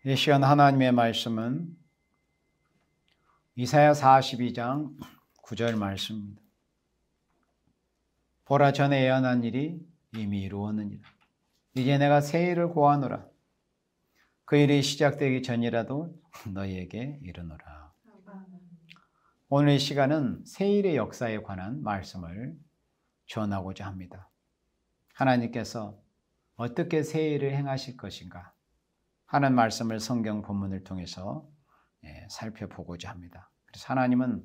이 시간 하나님의 말씀은 이사야 42장 9절 말씀입니다. 보라, 전에 예언한 일이 이미 이루었느니라. 이제 내가 새 일을 고하노라. 그 일이 시작되기 전이라도 너희에게 이르노라. 오늘 이 시간은 새 일의 역사에 관한 말씀을 전하고자 합니다. 하나님께서 어떻게 새 일을 행하실 것인가 하는 말씀을 성경 본문을 통해서 살펴보고자 합니다. 그래서 하나님은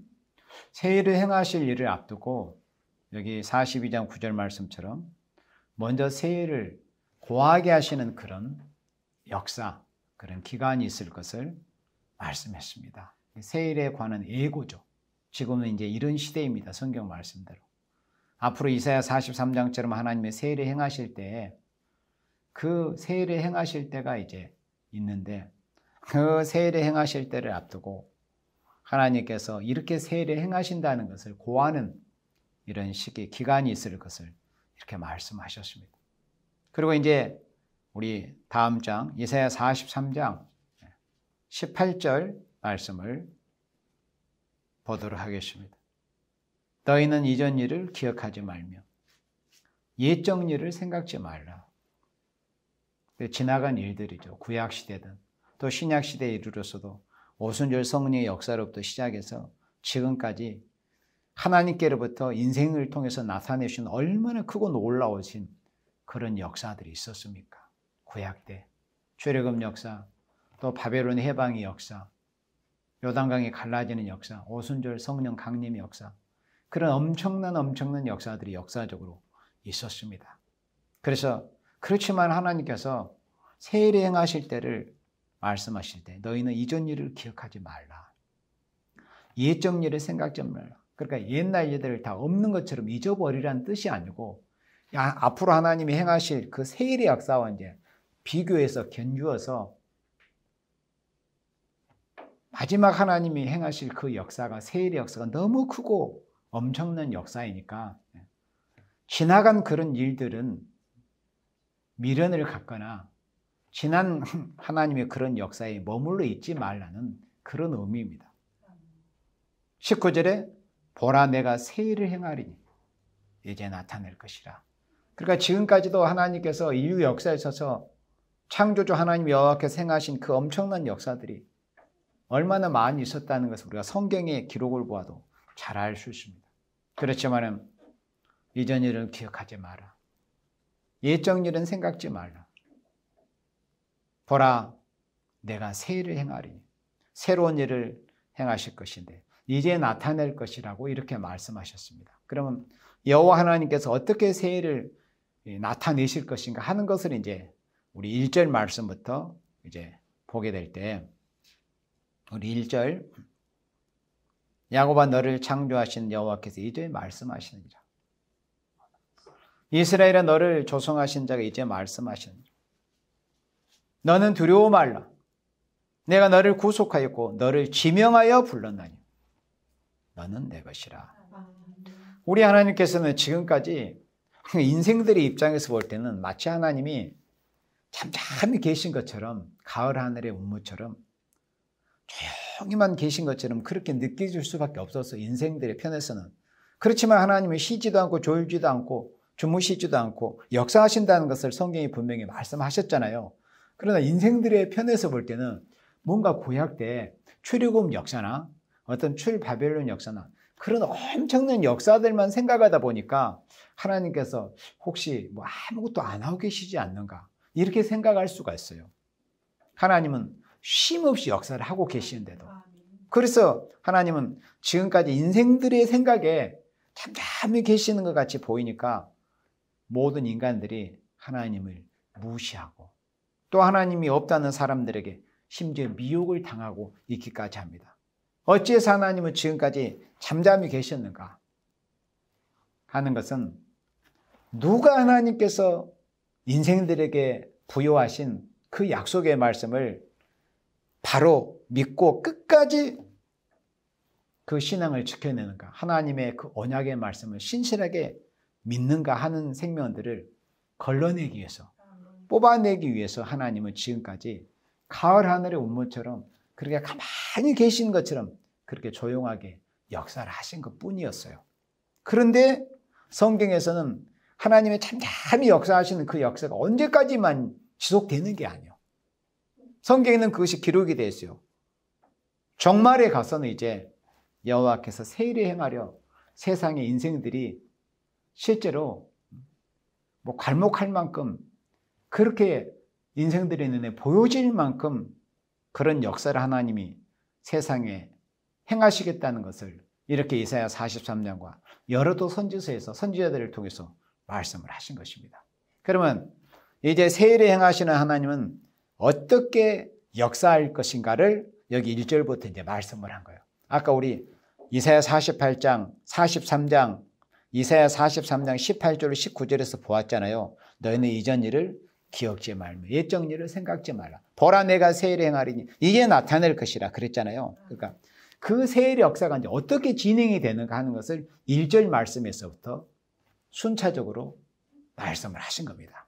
새 일을 행하실 일을 앞두고 여기 42장 9절 말씀처럼 먼저 새 일을 고하게 하시는 그런 역사, 그런 기간이 있을 것을 말씀했습니다. 새 일에 관한 예고죠. 지금은 이제 이런 시대입니다. 성경 말씀대로. 앞으로 이사야 43장처럼 하나님의 새 일을 행하실 때에 그 새 일을 행하실 때가 이제 있는데 그 새 일을 행하실 때를 앞두고 하나님께서 이렇게 새 일을 행하신다는 것을 고하는 이런 시기, 기간이 있을 것을 이렇게 말씀하셨습니다. 그리고 이제 우리 다음 장 이사야 43장 18절 말씀을 보도록 하겠습니다. 너희는 이전 일을 기억하지 말며 옛적 일을 생각지 말라. 지나간 일들이죠. 구약시대든 또 신약시대에 이르러서도 오순절 성령의 역사로부터 시작해서 지금까지 하나님께로부터 인생을 통해서 나타내신 얼마나 크고 놀라우신 그런 역사들이 있었습니까? 구약 때 출애굽 역사, 또 바벨론 해방의 역사, 요단강이 갈라지는 역사, 오순절 성령 강림의 역사, 그런 엄청난 역사들이 역사적으로 있었습니다. 그래서 그렇지만 하나님께서 새 일을 행하실 때를 말씀하실 때 너희는 이전 일을 기억하지 말라. 옛적 일을 생각지 말라. 그러니까 옛날 일들을 다 없는 것처럼 잊어버리라는 뜻이 아니고 앞으로 하나님이 행하실 그 새 일의 역사와 이제 비교해서 견주어서 마지막 하나님이 행하실 그 역사가 새 일의 역사가 너무 크고 엄청난 역사이니까 지나간 그런 일들은 미련을 갖거나 지난 하나님의 그런 역사에 머물러 있지 말라는 그런 의미입니다. 19절에 보라, 내가 새 일을 행하리니 이제 나타낼 것이라. 그러니까 지금까지도 하나님께서 인류 역사에 있어서 창조주 하나님 여호와께서 행하신 그 엄청난 역사들이 얼마나 많이 있었다는 것을 우리가 성경의 기록을 보아도 잘 알 수 있습니다. 그렇지만 이전 일을 기억하지 마라. 옛적 일은 생각지 말라. 보라, 내가 새 일을 행하리니 새로운 일을 행하실 것인데 이제 나타낼 것이라고 이렇게 말씀하셨습니다. 그러면 여호와 하나님께서 어떻게 새 일을 나타내실 것인가 하는 것을 이제 우리 1절 말씀부터 이제 보게 될 때 우리 1절 야곱아 너를 창조하신 여호와께서 이제 말씀하시느니라. 이스라엘아 너를 조성하신 자가 이제 말씀하시느니라. 너는 두려워 말라. 내가 너를 구속하였고 너를 지명하여 불렀나니 너는 내 것이라. 우리 하나님께서는 지금까지 인생들의 입장에서 볼 때는 마치 하나님이 잠잠히 계신 것처럼 가을 하늘의 운무처럼 조용히만 계신 것처럼 그렇게 느껴질 수밖에 없었어. 인생들의 편에서는. 그렇지만 하나님은 쉬지도 않고 졸지도 않고 주무시지도 않고 역사하신다는 것을 성경이 분명히 말씀하셨잖아요. 그러나 인생들의 편에서 볼 때는 뭔가 구약 때 출애굽 역사나 어떤 출바벨론 역사나 그런 엄청난 역사들만 생각하다 보니까 하나님께서 혹시 뭐 아무것도 안 하고 계시지 않는가 이렇게 생각할 수가 있어요. 하나님은 쉼없이 역사를 하고 계시는데도. 그래서 하나님은 지금까지 인생들의 생각에 잠잠히 계시는 것 같이 보이니까 모든 인간들이 하나님을 무시하고 또 하나님이 없다는 사람들에게 심지어 미혹을 당하고 있기까지 합니다. 어찌해서 하나님은 지금까지 잠잠히 계셨는가 하는 것은 누가 하나님께서 인생들에게 부여하신 그 약속의 말씀을 바로 믿고 끝까지 그 신앙을 지켜내는가, 하나님의 그 언약의 말씀을 신실하게 믿는가 하는 생명들을 걸러내기 위해서, 뽑아내기 위해서 하나님은 지금까지 가을 하늘의 운무처럼 그렇게 가만히 계신 것처럼 그렇게 조용하게 역사를 하신 것뿐이었어요. 그런데 성경에서는 하나님의 잠잠히 역사하시는 그 역사가 언제까지만 지속되는 게 아니에요. 성경에는 그것이 기록이 되어 있어요. 종말에 가서는 이제 여호와께서 세일에 행하려 세상의 인생들이 실제로 뭐 괄목할 만큼 그렇게 인생들의 눈에 보여질 만큼 그런 역사를 하나님이 세상에 행하시겠다는 것을 이렇게 이사야 43장과 여러 도 선지서에서 선지자들을 통해서 말씀을 하신 것입니다. 그러면 이제 세일에 행하시는 하나님은 어떻게 역사할 것인가를 여기 1절부터 이제 말씀을 한 거예요. 아까 우리 이사야 48장, 43장, 이사야 43장 18절, 19절에서 보았잖아요. 너희는 이전 일을 기억지 말며 옛적 일을 생각지 말라. 보라 내가 세일에 행하리니 이게 나타낼 것이라 그랬잖아요. 그러니까 그 세일의 역사가 이제 어떻게 진행이 되는가 하는 것을 1절 말씀에서부터 순차적으로 말씀을 하신 겁니다.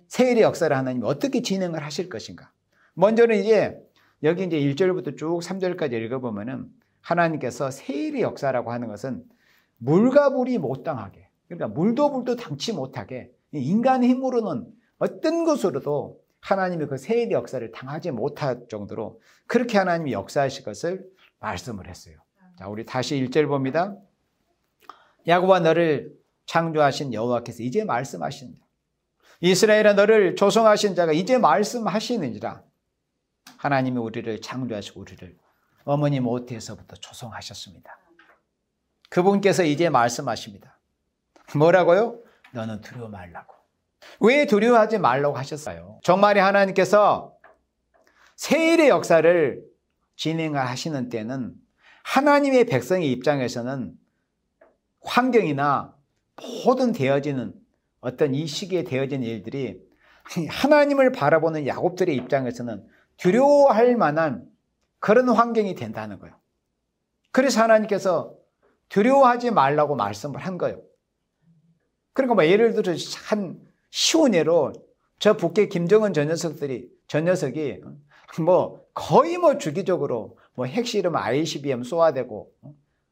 세일의 역사를 하나님이 어떻게 진행을 하실 것인가. 먼저는 이제 여기 이제 1절부터 쭉 3절까지 읽어보면은 하나님께서 세일의 역사라고 하는 것은 물과 불이 못 당하게, 그러니까 물도 불도 당치 못하게 인간의 힘으로는 어떤 것으로도 하나님의 그 세일의 역사를 당하지 못할 정도로 그렇게 하나님이 역사하실 것을 말씀을 했어요. 자, 우리 다시 1절 봅니다. 야곱아 너를 창조하신 여호와께서 이제 말씀하신다. 이스라엘아 너를 조성하신 자가 이제 말씀하시느니라. 하나님이 우리를 창조하시고 우리를 어머니 모태에서부터 조성하셨습니다. 그분께서 이제 말씀하십니다. 뭐라고요? 너는 두려워 말라고. 왜 두려워하지 말라고 하셨어요? 정말에 하나님께서 세일의 역사를 진행하시는 때는 하나님의 백성의 입장에서는 환경이나 모든 되어지는 어떤 이 시기에 되어진 일들이 하나님을 바라보는 야곱들의 입장에서는 두려워할 만한 그런 환경이 된다는 거예요. 그래서 하나님께서 두려워하지 말라고 말씀을 한 거예요. 그러니까 뭐 예를 들어 한 쉬운 예로 저 북계 김정은 저 녀석이 뭐 거의 뭐 주기적으로 뭐 핵실험 ICBM 쏘아대고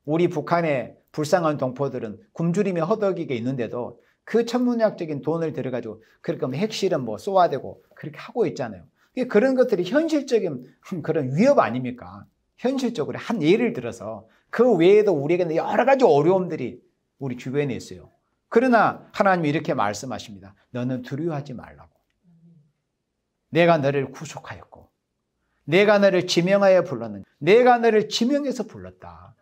우리 북한의 불쌍한 동포들은 굶주림에 허덕이게 있는데도 그 천문학적인 돈을 들여가지고 그렇게 뭐 핵실험 뭐 쏘아대고 그렇게 하고 있잖아요. 그런 것들이 현실적인 그런 위협 아닙니까? 현실적으로 한 예를 들어서 그 외에도 우리에게는 여러 가지 어려움들이 우리 주변에 있어요. 그러나 하나님이 이렇게 말씀하십니다. 너는 두려워하지 말라고. 내가 너를 구속하였고 내가 너를 지명하여 불렀느니 내가 너를 지명해서 불렀다.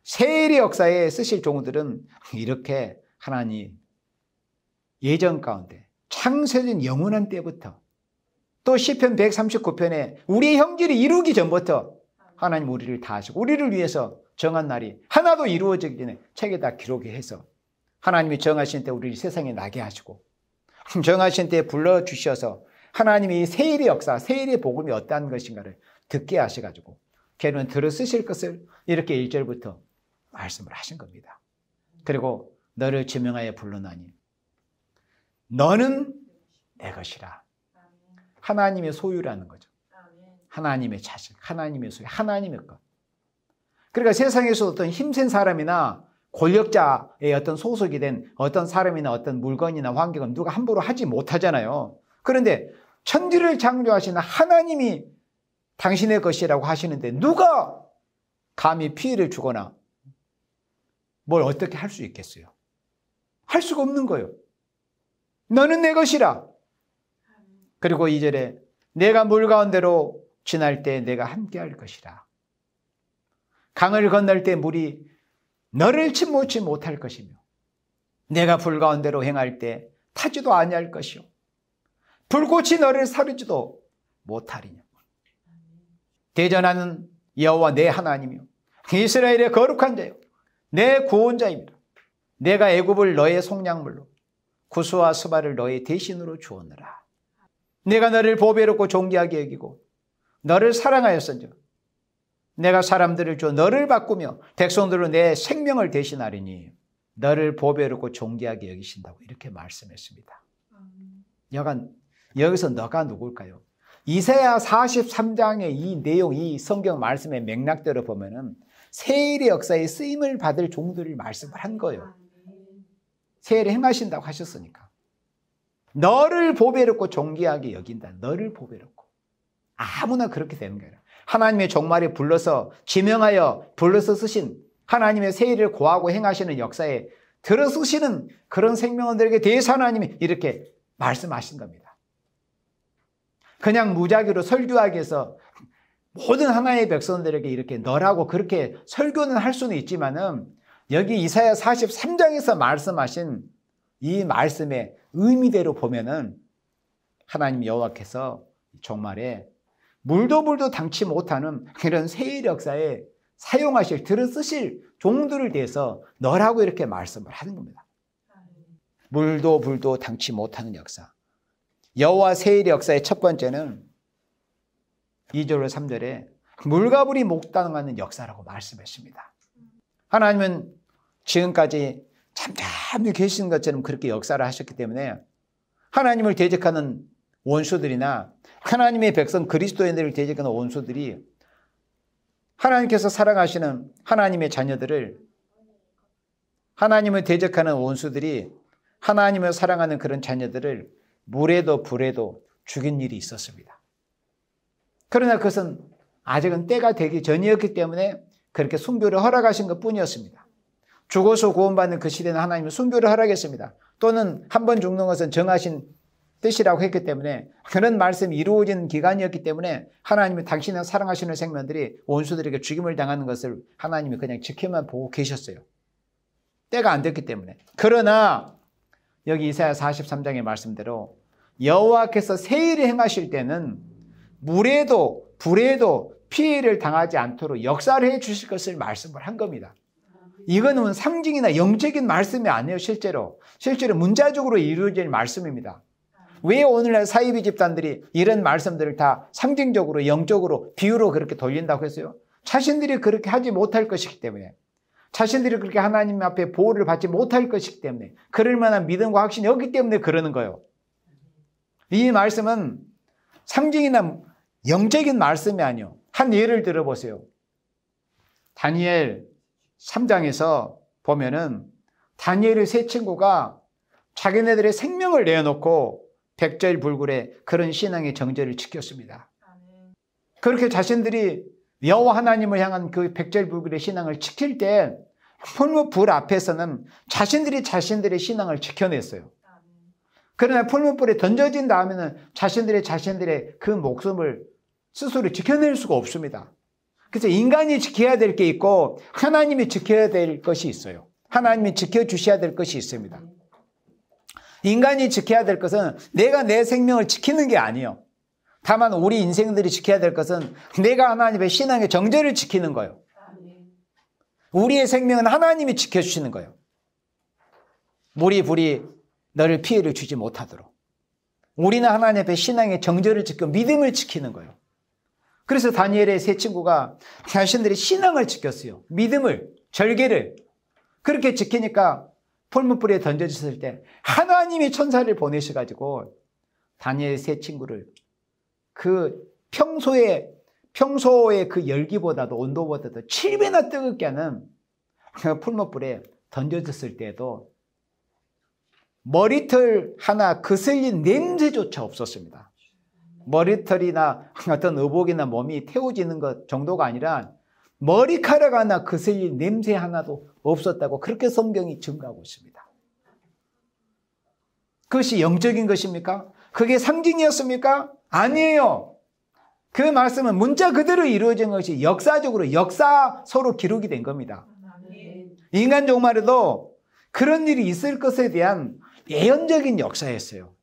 세일의 역사에 쓰실 종들은 이렇게 하나님 예전 가운데 창세전 영원한 때부터 또 시편 139편에 우리의 형질이 이루기 전부터 하나님 우리를 다 하시고 우리를 위해서 정한 날이 하나도 이루어지기 전에 책에다 기록해서 하나님이 정하신 때 우리를 세상에 나게 하시고 정하신 때에 불러주셔서 하나님이 세일의 역사, 세일의 복음이 어떠한 것인가를 듣게 하셔가지고 걔는 들어쓰실 것을 이렇게 1절부터 말씀을 하신 겁니다. 그리고 너를 지명하여 불러나니 너는 내 것이라. 하나님의 소유라는 거죠. 하나님의 자식, 하나님의 소유, 하나님의 것. 그러니까 세상에서 어떤 힘센 사람이나 권력자의 어떤 소속이 된 어떤 사람이나 어떤 물건이나 환경은 누가 함부로 하지 못하잖아요. 그런데 천지를 창조하시는 하나님이 당신의 것이라고 하시는데 누가 감히 피해를 주거나 뭘 어떻게 할 수 있겠어요? 할 수가 없는 거예요. 너는 내 것이라. 그리고 2절에 내가 물 가운데로 지날 때 내가 함께 할 것이라. 강을 건널 때 물이 너를 침몰치 못할 것이며 내가 불 가운데로 행할 때 타지도 아니할 것이요 불꽃이 너를 사르지도 못하리냐. 대전하는 여호와 내 하나님이요 이스라엘의 거룩한 자요 내 구원자입니다. 내가 애굽을 너의 속량물로 구스와 스바를 너의 대신으로 주었느라. 내가 너를 보배롭고 존귀하게 여기고 너를 사랑하였은즉 내가 사람들을 주어 너를 바꾸며 백성들로 내 생명을 대신하리니 너를 보배롭고 존귀하게 여기신다고 이렇게 말씀했습니다. 여간 여기서 너가 누굴까요? 이사야 43장의 이 내용, 이 성경 말씀의 맥락대로 보면은 세일의 역사에 쓰임을 받을 종들을 말씀을 한 거예요. 세일을 행하신다고 하셨으니까. 너를 보배롭고 존귀하게 여긴다. 너를 보배롭고. 아무나 그렇게 되는 거예요. 하나님의 종말에 불러서 지명하여 불러서 쓰신 하나님의 세일을 고하고 행하시는 역사에 들어 쓰시는 그런 생명원들에게 대해서 하나님이 이렇게 말씀하신 겁니다. 그냥 무작위로 설교하기 위해서 모든 하나님의 백성들에게 이렇게 너라고 그렇게 설교는 할 수는 있지만은 여기 이사야 43장에서 말씀하신 이 말씀의 의미대로 보면은 하나님 여호와께서 종말에 물도 당치 못하는 그런 세일 역사에 사용하실, 들어 쓰실 종들을 대해서 너라고 이렇게 말씀을 하는 겁니다. 물도 당치 못하는 역사. 여호와 세일의 역사의 첫 번째는 2절로 3절에 물과 불이 목당하는 역사라고 말씀했습니다. 하나님은 지금까지 잠잠히 계신 것처럼 그렇게 역사를 하셨기 때문에 하나님을 대적하는 원수들이나 하나님의 백성 그리스도인들을 대적하는 원수들이 하나님께서 사랑하시는 하나님의 자녀들을, 하나님을 대적하는 원수들이 하나님을 사랑하는 그런 자녀들을 물에도 불에도 죽인 일이 있었습니다. 그러나 그것은 아직은 때가 되기 전이었기 때문에 그렇게 순교를 허락하신 것 뿐이었습니다. 죽어서 구원받는 그 시대는 하나님은 순교를 허락했습니다. 또는 한 번 죽는 것은 정하신 뜻이라고 했기 때문에 그런 말씀이 이루어진 기간이었기 때문에 하나님이 당신을 사랑하시는 생명들이 원수들에게 죽임을 당하는 것을 하나님이 그냥 지켜만 보고 계셨어요. 때가 안 됐기 때문에. 그러나 여기 이사야 43장의 말씀대로 여호와께서 세일을 행하실 때는 물에도 불에도 피해를 당하지 않도록 역사를 해 주실 것을 말씀을 한 겁니다. 이거는 상징이나 영적인 말씀이 아니에요. 실제로 문자적으로 이루어질 말씀입니다. 왜 오늘날 사이비 집단들이 이런 말씀들을 다 상징적으로 영적으로 비유로 그렇게 돌린다고 했어요? 자신들이 그렇게 하지 못할 것이기 때문에, 자신들이 그렇게 하나님 앞에 보호를 받지 못할 것이기 때문에, 그럴 만한 믿음과 확신이 없기 때문에 그러는 거예요. 이 말씀은 상징이나 영적인 말씀이 아니에요. 한 예를 들어보세요. 다니엘 3장에서 보면은 다니엘의 세 친구가 자기네들의 생명을 내어놓고 백절불굴의 그런 신앙의 정절을 지켰습니다. 그렇게 자신들이 여호와 하나님을 향한 그 백절불굴의 신앙을 지킬 때 풀무불 앞에서는 자신들의 신앙을 지켜냈어요. 그러나 풀무불에 던져진 다음에는 자신들의 그 목숨을 스스로 지켜낼 수가 없습니다. 그래서 인간이 지켜야 될 게 있고 하나님이 지켜야 될 것이 있어요. 하나님이 지켜주셔야 될 것이 있습니다. 인간이 지켜야 될 것은 내가 내 생명을 지키는 게 아니에요. 다만 우리 인생들이 지켜야 될 것은 내가 하나님의 신앙의 정죄를 지키는 거예요. 우리의 생명은 하나님이 지켜주시는 거예요. 물이 불이 너를 피해를 주지 못하도록. 우리는 하나님 앞에 신앙의 정죄를 지키고 믿음을 지키는 거예요. 그래서 다니엘의 세 친구가 자신들의 신앙을 지켰어요. 믿음을, 절개를. 그렇게 지키니까 풀무불에 던져졌을 때 하나님이 천사를 보내셔가지고 다니엘 세 친구를 그 평소의 그 열기보다도 온도보다도 7배나 뜨겁게 하는 그 풀무불에 던져졌을 때에도 머리털 하나 그슬린 냄새조차 없었습니다. 머리털이나 어떤 의복이나 몸이 태워지는 것 정도가 아니라 머리카락 하나 그슬린 냄새 하나도 없었다고 그렇게 성경이 증거하고 있습니다. 그것이 영적인 것입니까? 그게 상징이었습니까? 아니에요. 그 말씀은 문자 그대로 이루어진 것이 역사적으로 역사서로 기록이 된 겁니다. 인간 종말에도 그런 일이 있을 것에 대한 예언적인 역사였어요.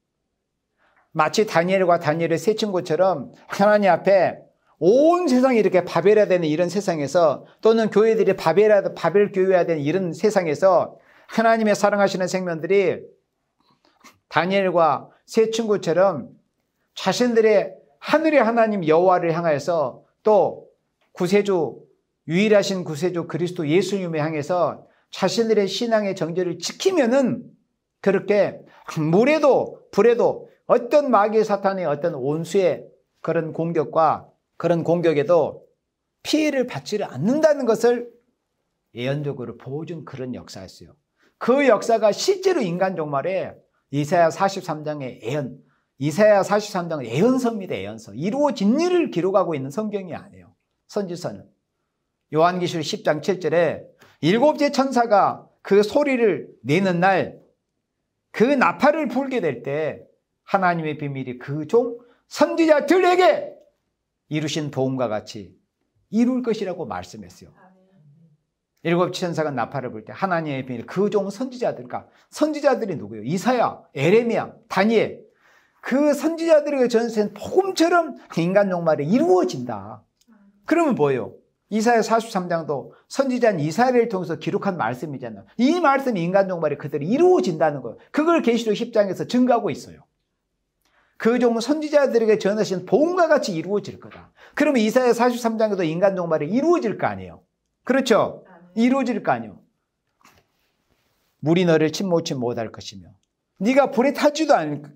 마치 다니엘과 다니엘의 세 친구처럼 하나님 앞에 온 세상이 이렇게 바벨해야 되는 이런 세상에서, 또는 교회들이 바벨 교회해야 되는 이런 세상에서 하나님의 사랑하시는 생명들이 다니엘과 세 친구처럼 자신들의 하늘의 하나님 여호와를 향해서, 또 구세주, 유일하신 구세주 그리스도 예수님을 향해서 자신들의 신앙의 정죄를 지키면은 그렇게 물에도 불에도 어떤 마귀의 사탄의 어떤 온수의 그런 공격과 그런 공격에도 피해를 받지를 않는다는 것을 예언적으로 보여준 그런 역사였어요. 그 역사가 실제로 인간 종말에 이사야 43장의 예언, 이사야 43장은 예언서입니다. 예언서. 이루어진 일을 기록하고 있는 성경이 아니에요. 선지서는. 요한계시록 10장 7절에 일곱째 천사가 그 소리를 내는 날 그 나팔을 불게 될 때 하나님의 비밀이 그 종 선지자들에게 이루신 도움과 같이 이룰 것이라고 말씀했어요. 일곱째 천사가 나팔을 불 때 하나님의 비밀 그 종 선지자들과 선지자들이 누구예요? 이사야, 에레미야, 다니엘. 그 선지자들에게 전수된 복음처럼 인간 종말이 이루어진다. 그러면 뭐예요? 이사야 43장도 선지자인 이사야를 통해서 기록한 말씀이잖아요. 이 말씀이 인간 종말이 그대로 이루어진다는 거예요. 그걸 계시록 10장에서 증거하고 있어요. 그 종은 선지자들에게 전하신 복음과 같이 이루어질 거다. 그러면 이사야 43장에도 인간 종말이 이루어질 거 아니에요. 그렇죠? 이루어질 거 아니에요. 물이 너를 침몰치 못할 것이며 네가 불에 타지도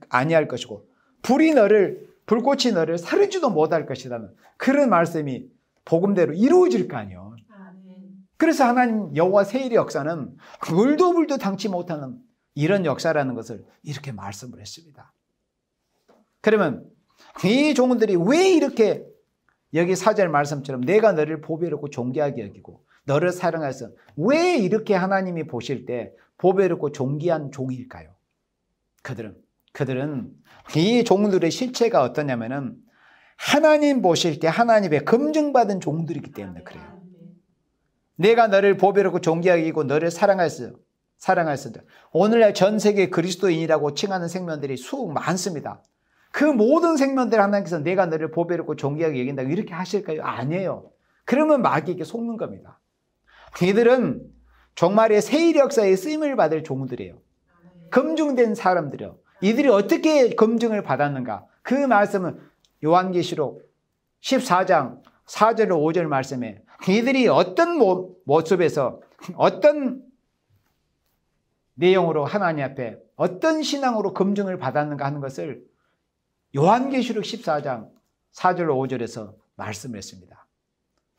아니할 것이고 불꽃이 너를 사르지도 못할 것이라는 그런 말씀이 복음대로 이루어질 거 아니에요. 그래서 하나님 여호와 세일의 역사는 물도 불도 당치 못하는 이런 역사라는 것을 이렇게 말씀을 했습니다. 그러면 이 종들이 왜 이렇게 여기 4절 말씀처럼 내가 너를 보배롭고 존귀하게 여기고 너를 사랑해서 왜 이렇게 하나님이 보실 때 보배롭고 존귀한 종일까요? 그들은 이 종들의 실체가 어떠냐면은 하나님 보실 때 하나님의 검증받은 종들이기 때문에 그래요. 내가 너를 보배롭고 존귀하게 여기고 너를 사랑하였어. 오늘날 전 세계 그리스도인이라고 칭하는 생명들이 수억 많습니다. 그 모든 생명들 하나님께서 내가 너를 보배롭고 존귀하게 여긴다고 이렇게 하실까요? 아니에요. 그러면 마귀에게 속는 겁니다. 이들은 종말의 세일 역사에 쓰임을 받을 종들이에요. 검증된 사람들이요. 이들이 어떻게 검증을 받았는가? 그 말씀은 요한계시록 14장 4절로 5절 말씀에 이들이 어떤 모습에서 어떤 내용으로 하나님 앞에 어떤 신앙으로 검증을 받았는가 하는 것을 요한계시록 14장 4절로 5절에서 말씀을 했습니다.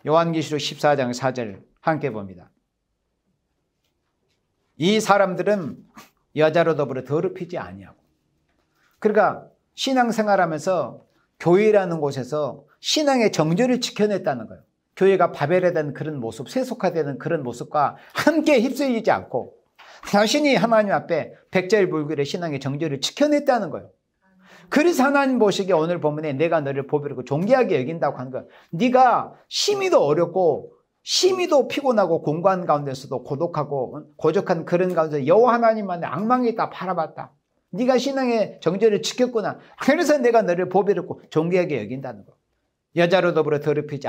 요한계시록 14장 4절 함께 봅니다. 이 사람들은 여자로 더불어 더럽히지 아니하고 그러니까 신앙생활하면서 교회라는 곳에서 신앙의 정절을 지켜냈다는 거예요. 교회가 바벨화된 그런 모습, 세속화되는 그런 모습과 함께 휩쓸리지 않고 자신이 하나님 앞에 백절불결의 신앙의 정절을 지켜냈다는 거예요. 그래서 하나님 보시기에 오늘 본문에 내가 너를 보배롭고 존귀하게 여긴다고 하는 거예요. 네가 심히도 어렵고 심히도 피곤하고 공고한 가운데서도 고독하고 고적한 그런 가운데 여호와 하나님만의 악망이 있다 바라봤다. 네가 신앙의 정절을 지켰구나. 그래서 내가 너를 보배롭고 존귀하게 여긴다는 거. 여자로 더불어 더럽히지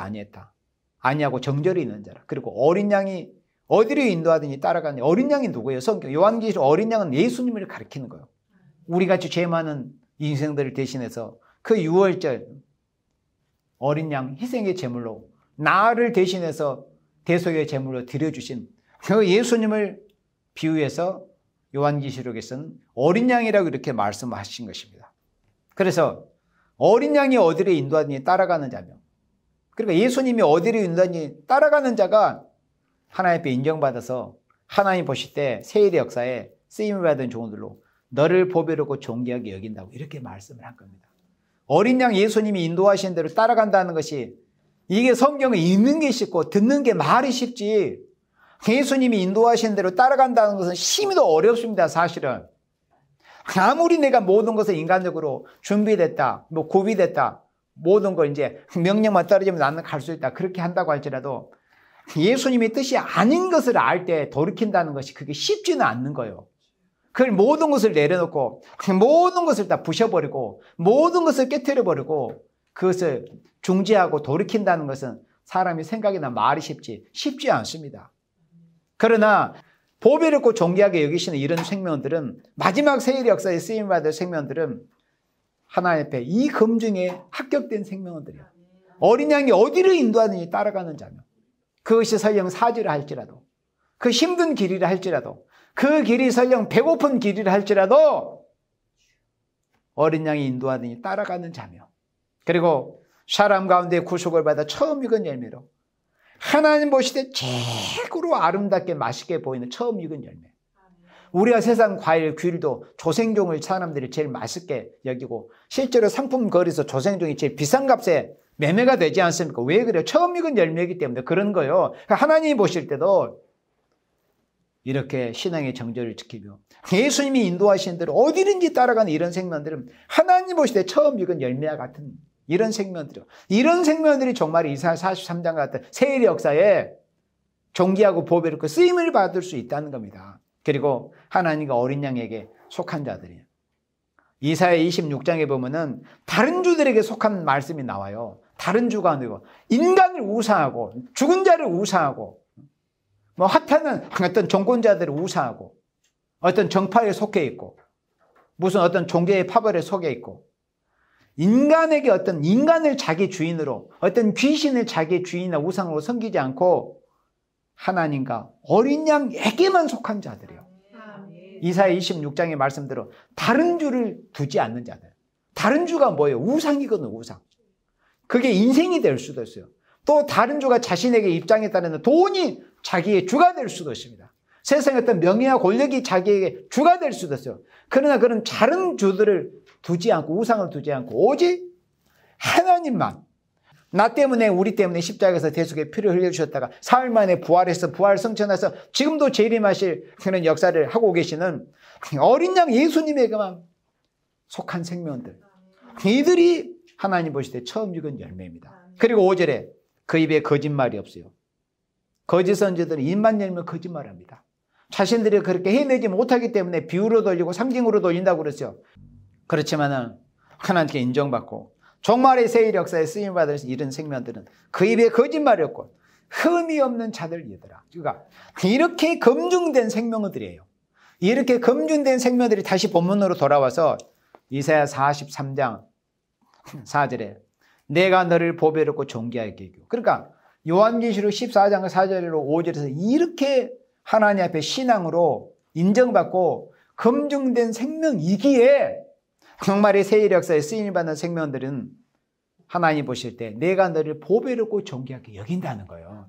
아니하고 정절이 있는 자라. 그리고 어린 양이 어디로 인도하든지 따라가는 어린 양이 누구예요? 성경 요한계시록 어린 양은 예수님을 가리키는 거예요. 우리같이 죄 많은 인생들을 대신해서 그 유월절 어린 양 희생의 제물로 나를 대신해서 대속의 제물로 드려주신 그 예수님을 비유해서 요한계시록에서는 어린 양이라고 이렇게 말씀하신 것입니다. 그래서 어린 양이 어디로 인도하든지 따라가는 자며 그러니까 예수님이 어디로 인도하든지 따라가는 자가 하나님 앞에 인정받아서 하나님 보실 때 세일의 역사에 쓰임을 받은 종들로 너를 보배롭고 존귀하게 여긴다고 이렇게 말씀을 한 겁니다. 어린 양 예수님이 인도하신 대로 따라간다는 것이 이게 성경에 읽는 게 쉽고 듣는 게 말이 쉽지 예수님이 인도하신 대로 따라간다는 것은 심히도 어렵습니다. 사실은 아무리 내가 모든 것을 인간적으로 준비됐다 구비됐다 모든 걸 이제 명령만 떨어지면 나는 갈 수 있다 그렇게 한다고 할지라도 예수님의 뜻이 아닌 것을 알 때 돌이킨다는 것이 그게 쉽지는 않는 거예요. 그걸 모든 것을 내려놓고 모든 것을 다 부셔버리고 모든 것을 깨트려버리고 그것을 중지하고 돌이킨다는 것은 사람이 생각이나 말이 쉽지 않습니다. 그러나 보배롭고 존귀하게 여기시는 이런 생명들은 마지막 세일 역사에 쓰임받을 생명들은 하나님 앞에 이 검증에 합격된 생명들이에요. 어린 양이 어디를 인도하든지 따라가는 자며 그것이 설령 사지라 할지라도 그 힘든 길이라 할지라도 그 길이 설령 배고픈 길이라 할지라도 어린 양이 인도하더니 따라가는 자며, 그리고 사람 가운데 구속을 받아 처음 익은 열매로 하나님 보시되 최고로 아름답게 맛있게 보이는 처음 익은 열매. 우리가 세상 과일, 귤도 조생종을 사람들이 제일 맛있게 여기고 실제로 상품 거리에서 조생종이 제일 비싼 값에 매매가 되지 않습니까? 왜 그래요? 처음 익은 열매이기 때문에 그런 거예요. 하나님이 보실 때도 이렇게 신앙의 정절을 지키며 예수님이 인도하신 대로 어디든지 따라가는 이런 생명들은 하나님 보실 때 처음 익은 열매와 같은 이런 생명들이요. 이런 생명들이 정말 이사야 43장 같은 세일의 역사에 존귀하고 보배롭고 쓰임을 받을 수 있다는 겁니다. 그리고 하나님과 어린 양에게 속한 자들이에요. 이사야 26장에 보면은 다른 주들에게 속한 말씀이 나와요. 다른 주가 아니고 인간을 우상하고 죽은 자를 우상하고 뭐 하찮은 어떤 정권자들을 우상하고 어떤 정파에 속해 있고 무슨 어떤 종교의 파벌에 속해 있고 인간에게 어떤 인간을 자기 주인으로 어떤 귀신을 자기 주인이나 우상으로 섬기지 않고 하나님과 어린 양에게만 속한 자들이에요. 이사야 26장의 말씀대로 다른 주를 두지 않는 자들. 다른 주가 뭐예요? 우상이거든요. 우상. 그게 인생이 될 수도 있어요. 또 다른 주가 자신에게 입장에 따르는 돈이 자기의 주가 될 수도 있습니다. 세상의 어떤 명예와 권력이 자기에게 주가 될 수도 있어요. 그러나 그런 다른 주들을 두지 않고 우상을 두지 않고 오직 하나님만, 나 때문에 우리 때문에 십자가에서 대속의 피를 흘려주셨다가 사흘 만에 부활해서 부활 성천해서 지금도 재림하실 그런 역사를 하고 계시는 어린 양 예수님에게만 속한 생명들, 이들이 하나님 보실 때 처음 익은 열매입니다. 그리고 5절에 그 입에 거짓말이 없어요. 거짓 선지자들은 입만 열면 거짓말합니다. 자신들이 그렇게 해내지 못하기 때문에 비유로 돌리고 상징으로 돌린다고 그랬죠. 그렇지만은 하나님께 인정받고 종말의 세일 역사에 쓰임받을 이런 생명들은 그 입에 거짓말이 없고 흠이 없는 자들이더라. 그러니까 이렇게 검증된 생명들이에요. 이렇게 검증된 생명들이 다시 본문으로 돌아와서 이사야 43장 4절에 내가 너를 보배롭고 존귀하게 여기고, 그러니까 요한계시록 14장 4절로 5절에서 이렇게 하나님 앞에 신앙으로 인정받고 검증된 생명이기에 정말의 세일 역사에 쓰임받는 생명들은 하나님 보실 때 내가 너를 보배롭고 존귀하게 여긴다는 거예요.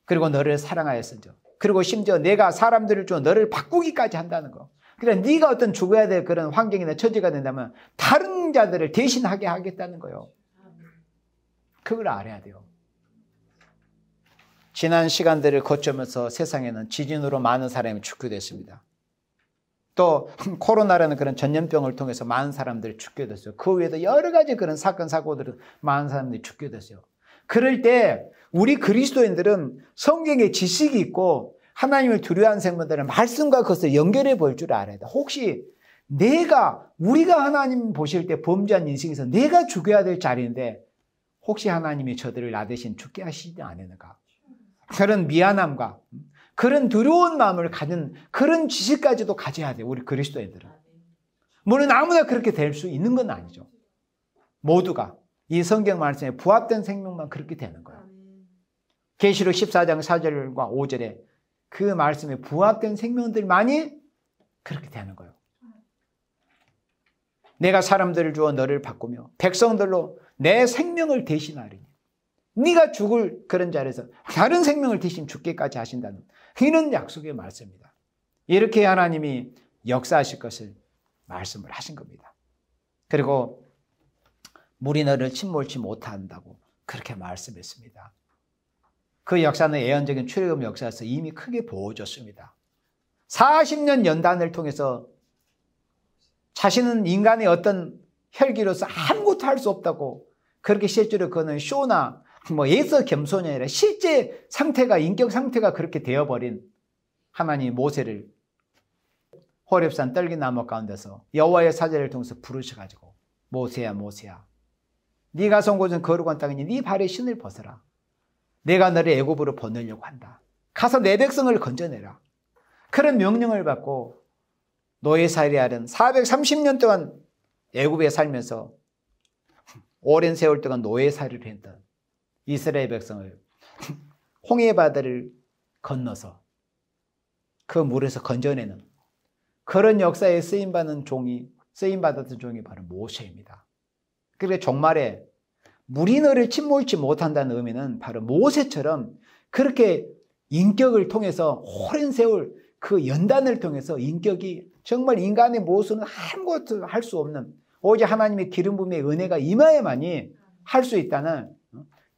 그리고 너를 사랑하였으죠. 그리고 심지어 내가 사람들을 줘 너를 바꾸기까지 한다는 거. 그러니까 네가 어떤 죽어야 될 그런 환경이나 처지가 된다면 다른 자들을 대신하게 하겠다는 거예요. 그걸 알아야 돼요. 지난 시간들을 거치면서 세상에는 지진으로 많은 사람이 죽게 됐습니다. 또 코로나라는 그런 전염병을 통해서 많은 사람들이 죽게 됐어요. 그 외에도 여러 가지 그런 사건 사고들은 많은 사람들이 죽게 됐어요. 그럴 때 우리 그리스도인들은 성경에 지식이 있고 하나님을 두려워하는 생명들은 말씀과 그것을 연결해 볼 줄 알아야 돼. 혹시 우리가 하나님 보실 때 범죄한 인생에서 내가 죽여야 될 자리인데 혹시 하나님이 저들을 나 대신 죽게 하시지 않을까? 그런 미안함과 그런 두려운 마음을 가진 그런 지식까지도 가져야 돼요. 우리 그리스도인들은. 물론 아무나 그렇게 될 수 있는 건 아니죠. 모두가 이 성경 말씀에 부합된 생명만 그렇게 되는 거예요. 계시록 14장 4절과 5절에 그 말씀에 부합된 생명들만이 그렇게 되는 거예요. 내가 사람들을 주어 너를 바꾸며 백성들로 내 생명을 대신하리니 네가 죽을 그런 자리에서 다른 생명을 대신 죽게까지 하신다는 이런 약속의 말씀입니다. 이렇게 하나님이 역사하실 것을 말씀을 하신 겁니다. 그리고 물이 너를 침몰치 못한다고 그렇게 말씀했습니다. 그 역사는 예언적인 출애굽 역사에서 이미 크게 보여줬습니다. 40년 연단을 통해서 자신은 인간의 어떤 혈기로서 아무것도 할 수 없다고 그렇게 실제로 그는 쇼나 예서 겸손이 아니라 실제 상태가 인격 상태가 그렇게 되어버린 하나님 모세를 호렙산 떨기나무 가운데서 여호와의 사자를 통해서 부르셔가지고 모세야 모세야 네가 선 곳은 거룩한 땅이니 네 발에 신을 벗어라. 내가 너를 애굽으로 보내려고 한다. 가서 내 백성을 건져내라. 그런 명령을 받고 노예살이하는 430년 동안 애굽에 살면서 오랜 세월 동안 노예살이를 했던 이스라엘 백성을 홍해바다를 건너서 그 물에서 건져내는 그런 역사에 쓰임받는 종이 쓰임받았던 종이 바로 모세입니다. 그러니까 종말에 물이 너를 침몰치 못한다는 의미는 바로 모세처럼 그렇게 인격을 통해서 오랜 세월 그 연단을 통해서 인격이 정말 인간의 모습은 아무것도 할 수 없는 오직 하나님의 기름 부음의 은혜가 임하여만이 할 수 있다는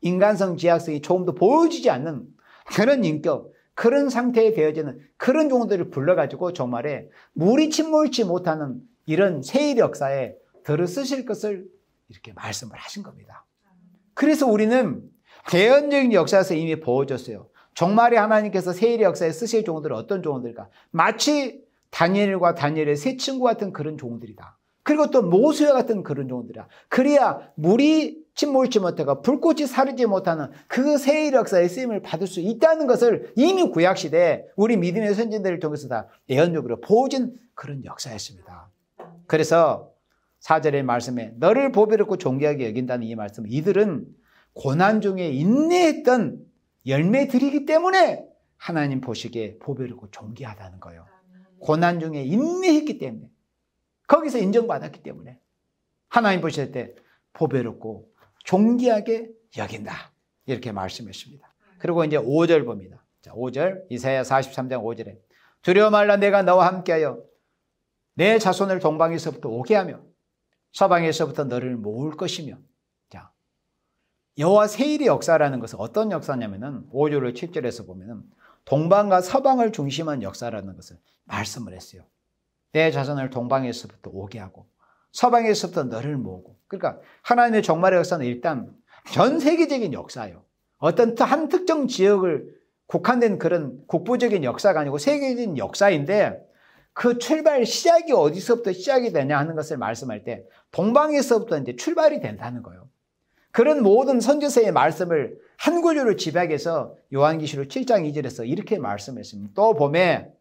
인간성 지약성이 조금도 보여지지 않는 그런 인격, 그런 상태에 되어지는 그런 종들을 불러가지고 종말에 물이 침몰치 못하는 이런 세일 역사에 들어 쓰실 것을 이렇게 말씀을 하신 겁니다. 그래서 우리는 개연적인 역사에서 이미 보여줬어요. 종말에 하나님께서 세일의 역사에 쓰실 종들은 어떤 종들일까? 마치 다니엘과 다니엘의 세 친구 같은 그런 종들이다. 그리고 또 모세와 같은 그런 종들이다. 그래야 물이 침몰치 못하고 불꽃이 사르지 못하는 그 세일 역사의 쓰임을 받을 수 있다는 것을 이미 구약시대에 우리 믿음의 선진들을 통해서 다 예언적으로 보여준 그런 역사였습니다. 그래서 4절의 말씀에 너를 보배롭고 존귀하게 여긴다는 이 말씀, 이들은 고난 중에 인내했던 열매들이기 때문에 하나님 보시기에 보배롭고 존귀하다는 거예요. 고난 중에 인내했기 때문에, 거기서 인정받았기 때문에 하나님 보실 때 보배롭고 존귀하게 여긴다, 이렇게 말씀했습니다. 그리고 이제 5절 봅니다. 자, 5절 이사야 43장 5절에 두려워 말라, 내가 너와 함께하여 내 자손을 동방에서부터 오게 하며 서방에서부터 너를 모을 것이며. 자, 여호와 세일의 역사라는 것은 어떤 역사냐면은 5절로 7절에서 보면은 동방과 서방을 중심한 역사라는 것을 말씀을 했어요. 내 자손을 동방에서부터 오게 하고 서방에서부터 너를 모으고. 그러니까 하나님의 종말의 역사는 일단 전 세계적인 역사예요. 어떤 한 특정 지역을 국한된 그런 국부적인 역사가 아니고 세계적인 역사인데, 그 출발 시작이 어디서부터 시작이 되냐 하는 것을 말씀할 때 동방에서부터 이제 출발이 된다는 거예요. 그런 모든 선지서의 말씀을 한 구절로 집약해서 요한계시록 7장 2절에서 이렇게 말씀했습니다. 또 봄에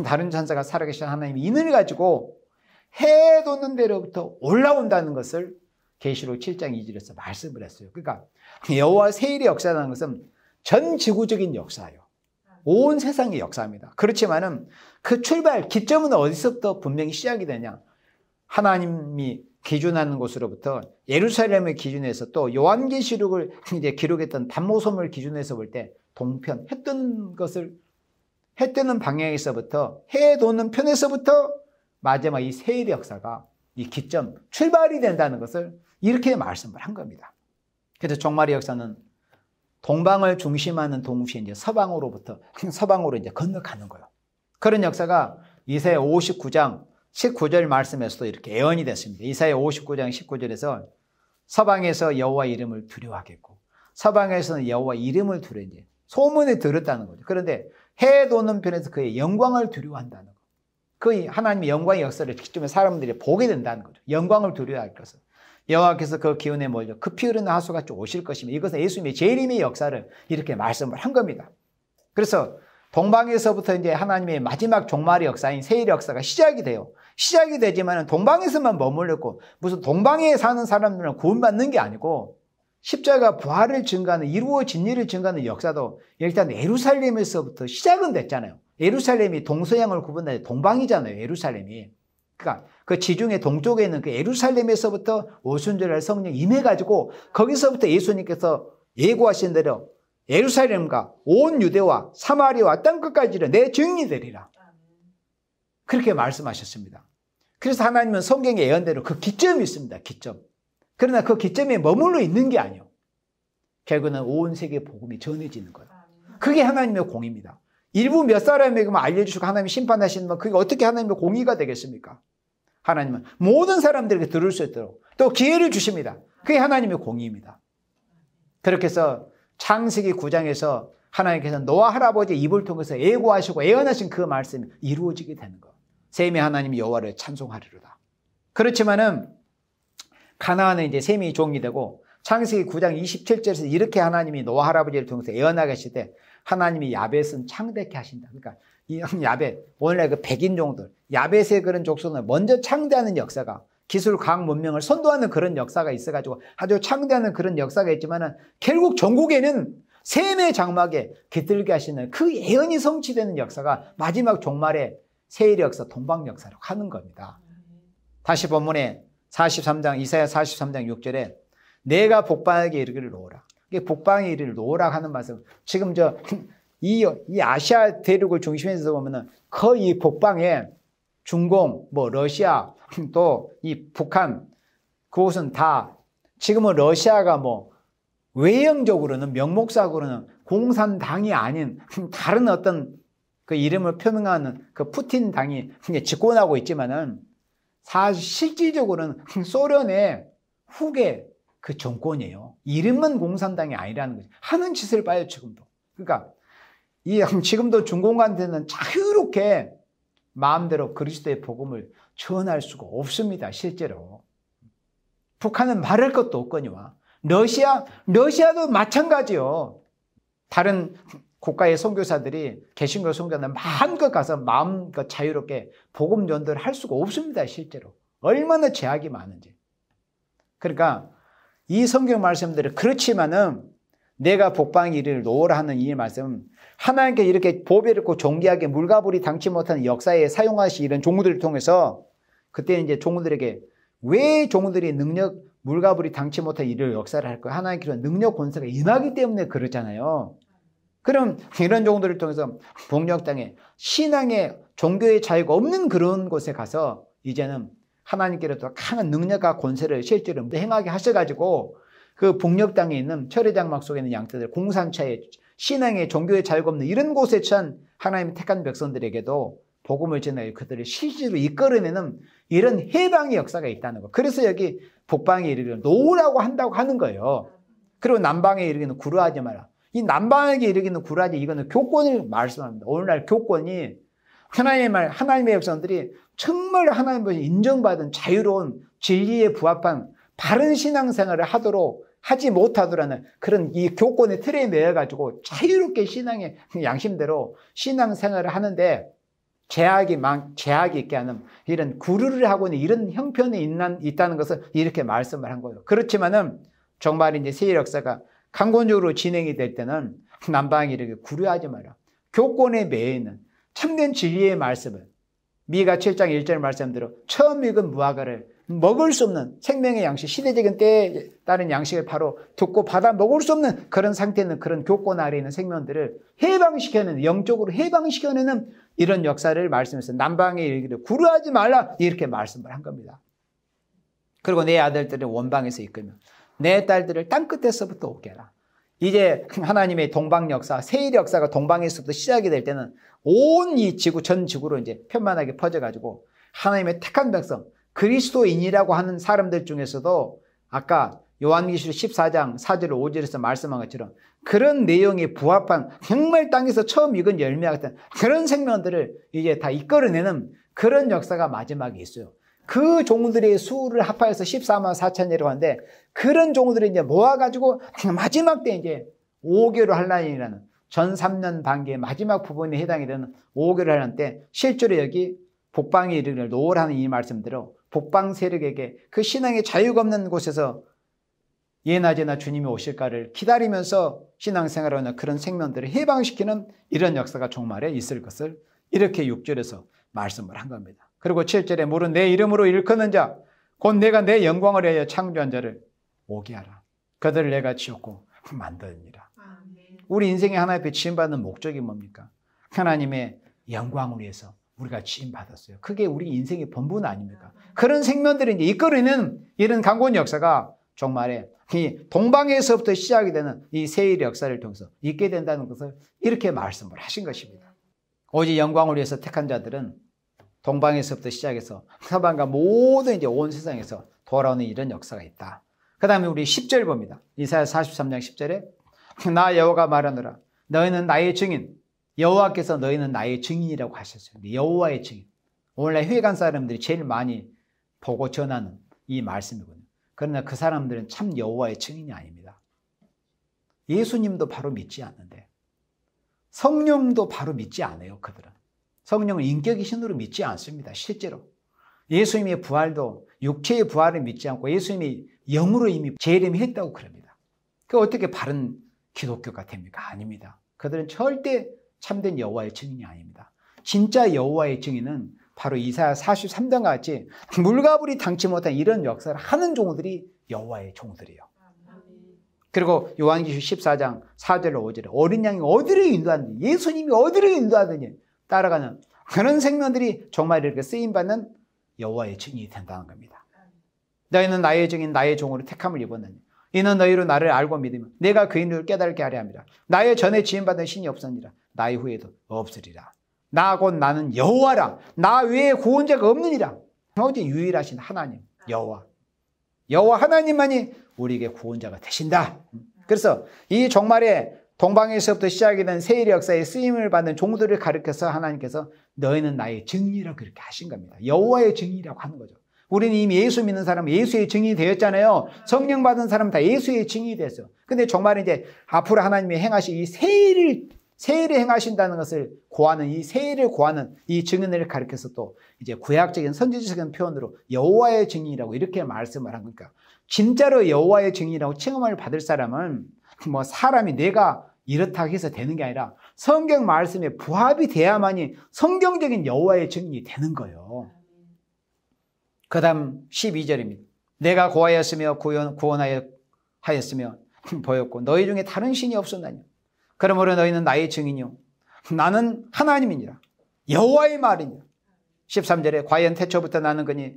다른 천사가 살아계신 하나님이 인을 가지고 해 돋는 데로부터 올라온다는 것을 계시록 7장 2절에서 말씀을 했어요. 그러니까 여호와 세일의 역사라는 것은 전 지구적인 역사예요. 온 세상의 역사입니다. 그렇지만은 그 출발 기점은 어디서부터 분명히 시작이 되냐? 하나님이 기준하는 곳으로부터 예루살렘을 기준해서 또 요한계시록을 이제 기록했던 단모섬을 기준해서 볼 때 동편, 해 뜨는 방향에서부터 해 도는 편에서부터 마지막 이 세일의 역사가 이 기점, 출발이 된다는 것을 이렇게 말씀을 한 겁니다. 그래서 종말의 역사는 동방을 중심하는 동시에 이제 서방으로 이제 건너가는 거예요. 그런 역사가 이사야 59장 19절 말씀에서도 이렇게 예언이 됐습니다. 이사야 59장 19절에서 서방에서 여호와 이름을 두려워하겠고 서방에서는 여호와 이름을 두려워하지 소문에 들었다는 거죠. 그런데 해 도는 편에서 그의 영광을 두려워한다는 거. 그 하나님의 영광의 역사를 직접 사람들이 보게 된다는 거죠. 영광을 두려워할 것을. 여호와께서 그 기운에 몰려 급히 흐르는 하수같이 오실 것이며, 이것은 예수님의 재림의 역사를 이렇게 말씀을 한 겁니다. 그래서 동방에서부터 이제 하나님의 마지막 종말의 역사인 세일의 역사가 시작이 돼요. 시작이 되지만 동방에서만 머물렀고, 무슨 동방에 사는 사람들은 구원받는 게 아니고 십자가 부활을 증거하는, 이루어진 일을 증거하는 역사도 일단 예루살렘에서부터 시작은 됐잖아요. 예루살렘이 동서양을 구분하는 동방이잖아요, 예루살렘이. 그러니까 그 지중해 동쪽에 있는 그 예루살렘에서부터 오순절날 성령 임해가지고 거기서부터 예수님께서 예고하신 대로 예루살렘과 온 유대와 사마리아와 땅끝까지를 내 증인이 되리라, 그렇게 말씀하셨습니다. 그래서 하나님은 성경의 예언대로 그 기점이 있습니다. 기점. 그러나 그 기점에 머물러 있는 게 아니에요. 결국은 온 세계 복음이 전해지는 거예요. 그게 하나님의 공의입니다. 일부 몇 사람에게만 알려주시고 하나님이 심판하시는 건 그게 어떻게 하나님의 공의가 되겠습니까? 하나님은 모든 사람들에게 들을 수 있도록 또 기회를 주십니다. 그게 하나님의 공의입니다. 그렇게 해서 창세기 9장에서 하나님께서 노아 할아버지의 입을 통해서 예고하시고 예언하신 그 말씀이 이루어지게 되는 것. 셈이 하나님 여호와를 찬송하리로다. 그렇지만은 가나안은 이제 셈이 종이 되고 창세기 9장 27절에서 이렇게 하나님이 노아 할아버지를 통해서 예언하게 하실 때 하나님이 야벳은 창대케 하신다. 그러니까 이 야벳, 원래 그 백인종들, 야벳의 그런 족속을 먼저 창대하는 역사가, 기술 과학 문명을 선도하는 그런 역사가 있어가지고 아주 창대하는 그런 역사가 있지만은 결국 전국에는 셈의 장막에 깃들게 하시는 그 예언이 성취되는 역사가 마지막 종말의 세일의 역사, 동방 역사라고 하는 겁니다. 다시 본문에 43장 이사야 43장 6절에 내가 복방에게 이르기를 놓으라. 이게 복방에 이르기를 놓으라 하는 말씀. 지금 이 아시아 대륙을 중심에서 보면은 거의 복방에 중공, 러시아, 또 이 북한, 그곳은 다 지금은 러시아가 외형적으로는 명목상으로는 공산당이 아닌 다른 어떤 그 이름을 표명하는 그 푸틴 당이 집권하고 있지만은 사실 실질적으로는 소련의 후계 그 정권이에요. 이름은 공산당이 아니라는 거죠. 하는 짓을 봐요, 지금도. 그러니까 지금도 중공간에는 자유롭게 마음대로 그리스도의 복음을 전할 수가 없습니다, 실제로. 북한은 말할 것도 없거니와. 러시아도 마찬가지요. 다른 국가의 선교사들이 개신교 선교사들 마음껏 가서 마음껏 자유롭게 복음 전도를 할 수가 없습니다, 실제로. 얼마나 제약이 많은지. 그러니까 이 성경 말씀들은 그렇지만은 내가 복방에 이르기를 놓으라 하는 이 말씀은 하나님께 이렇게 보배롭고 존귀하게 물가불이 당치 못하는 역사에 사용하시 이런 종들을 통해서 그때 이제 종들에게 왜 종들이 물가불이 당치 못한 이런 역사를 할까요? 하나님께서 능력 권세가 임하기 때문에 그러잖아요. 그럼 이런 종들을 통해서 복력 땅에 신앙의 종교의 자유가 없는 그런 곳에 가서 이제는 하나님께로부터 강한 능력과 권세를 실제로 행하게 하셔가지고 그 복력 땅에 있는 철의 장막 속에 있는 양떼들, 공산차에 신앙의 종교의 자유가 없는 이런 곳에 처한 하나님의 택한 백성들에게도 복음을 전하여 그들을 실제로 이끌어내는 이런 해방의 역사가 있다는 거. 그래서 여기 북방에 이르기를 놓으라고 한다고 하는 거예요. 그리고 남방에 이르기는 구루하지 마라. 이 남방에게 이르기는 구루하지, 이거는 교권을 말씀합니다. 오늘날 교권이 하나님의 백성들이 정말 하나님께서 인정받은 자유로운 진리에 부합한 바른 신앙생활을 하지 못하더라는 그런 이 교권의 틀에 매여가지고 자유롭게 신앙의 양심대로 신앙생활을 하는데 제약이 있게 하는 이런 구루를 하고 있는 이런 형편이 있다는 것을 이렇게 말씀을 한 거예요. 그렇지만은 정말 이제 세일 역사가 강권적으로 진행이 될 때는 남방에 이렇게 구루하지 마라. 교권에 매여 있는 참된 진리의 말씀을 미가 7장 1절 말씀대로 처음 읽은 무화과를 먹을 수 없는 생명의 양식, 시대적인 때에 따른 양식을 바로 듣고 받아 먹을 수 없는 그런 상태에 있는 그런 교권 아래에 있는 생명들을 해방시켜내는, 영적으로 해방시켜내는 이런 역사를 말씀해서 남방에 이르기를 구루하지 말라 이렇게 말씀을 한 겁니다. 그리고 내 아들들을 원방에서 이끌며 내 딸들을 땅끝에서부터 오게 하라. 이제 하나님의 동방 역사, 세일 역사가 동방에서부터 시작이 될 때는 온 이 지구, 전 지구로 이제 편만하게 퍼져가지고 하나님의 택한 백성, 그리스도인이라고 하는 사람들 중에서도 아까 요한계시록 14장 4절 5절에서 말씀한 것처럼 그런 내용에 부합한 정말 땅에서 처음 익은 열매 같은 그런 생명들을 이제 다 이끌어내는 그런 역사가 마지막에 있어요. 그 종들의 수를 합하여서 14만 4천이라고 하는데 그런 종들이 이제 모아가지고 마지막 때 이제 5개로 환란이라는 전 3년 반기의 마지막 부분에 해당이 되는 5개로 환란 때 실제로 여기 복방에 이르기를 놓으라는 이 말씀대로 복방 세력에게 그 신앙의 자유가 없는 곳에서 예나제나 주님이 오실까를 기다리면서 신앙생활하는 그런 생명들을 해방시키는 이런 역사가 종말에 있을 것을 이렇게 6절에서 말씀을 한 겁니다. 그리고 7절에 물은 내 이름으로 일컫는 자 곧 내가 내 영광을 위하여 창조한 자를 오게 하라. 그들을 내가 지었고 만드니라. 우리 인생에 하나님 앞에 지음받는 목적이 뭡니까? 하나님의 영광을 위해서 우리가 지음받았어요. 그게 우리 인생의 본분 아닙니까? 그런 생명들이 이제 이끌어내는 이런 강권 역사가 정말에 이 동방에서부터 시작이 되는 이 세일 역사를 통해서 있게 된다는 것을 이렇게 말씀을 하신 것입니다. 오직 영광을 위해서 택한 자들은 동방에서부터 시작해서 서방과 모든 이제 온 세상에서 돌아오는 이런 역사가 있다. 그 다음에 우리 10절 봅니다. 이사야 43장 10절에 나 여호와가 말하노라 너희는 나의 증인, 여호와께서 너희는 나의 증인이라고 하셨어요. 여호와의 증인. 오늘날 회관 사람들이 제일 많이 보고 전하는 이 말씀이거든요. 그러나 그 사람들은 참 여호와의 증인이 아닙니다. 예수님도 바로 믿지 않는데 성령도 바로 믿지 않아요. 그들은 성령을 인격의 신으로 믿지 않습니다. 실제로 예수님의 부활도 육체의 부활을 믿지 않고 예수님이 영으로 이미 재림했다고 그럽니다. 그 어떻게 바른 기독교가 됩니까? 아닙니다. 그들은 절대 참된 여호와의 증인이 아닙니다. 진짜 여호와의 증인은 바로 이사야 43장과 같이 물가불이 당치 못한 이런 역사를 하는 종들이 여호와의 종들이에요. 그리고 요한계시록 14장 4절로 5절에 어린 양이 어디를 인도하는지, 예수님이 어디를 인도하든지 따라가는 그런 생명들이 정말 이렇게 쓰임받는 여호와의 증인이 된다는 겁니다. 너희는 나의 증인 나의 종으로 택함을 입었느니 이는 너희로 나를 알고 믿으면 내가 그인을 깨닫게 하려 함이라. 나의 전에 지음받은 신이 없었니라. 나의 후에도 없으리라. 나 곧 나는 여호와라. 나 외에 구원자가 없느니라. 오직 유일하신 하나님 여호와 하나님만이 우리에게 구원자가 되신다. 그래서 이 종말에 동방에서부터 시작이 된 세일의 역사에 쓰임을 받는 종들을 가르쳐서 하나님께서 너희는 나의 증인이라고 그렇게 하신 겁니다. 여호와의 증인이라고 하는 거죠. 우리는 이미 예수 믿는 사람은 예수의 증인이 되었잖아요. 성령 받은 사람은 다 예수의 증인이 됐어요. 근데 정말 이제 앞으로 하나님이 행하실 이 세일을 행하신다는 것을 고하는 이 세일을 고하는 이 증인을 가르쳐서 또 이제 구약적인 선지적인 표현으로 여호와의 증인이라고 이렇게 말씀을 한 거니까 진짜로 여호와의 증인이라고 칭함을 받을 사람은 뭐 사람이 내가 이렇다 해서 되는 게 아니라 성경 말씀에 부합이 돼야만이 성경적인 여호와의 증인이 되는 거예요. 그 다음 12절입니다. 내가 고하였으며 구원하였으며 보였고 너희 중에 다른 신이 없었나니 그러므로 너희는 나의 증인이요 나는 하나님이니라. 여호와의 말이니라. 13절에 과연 태초부터 나는 거니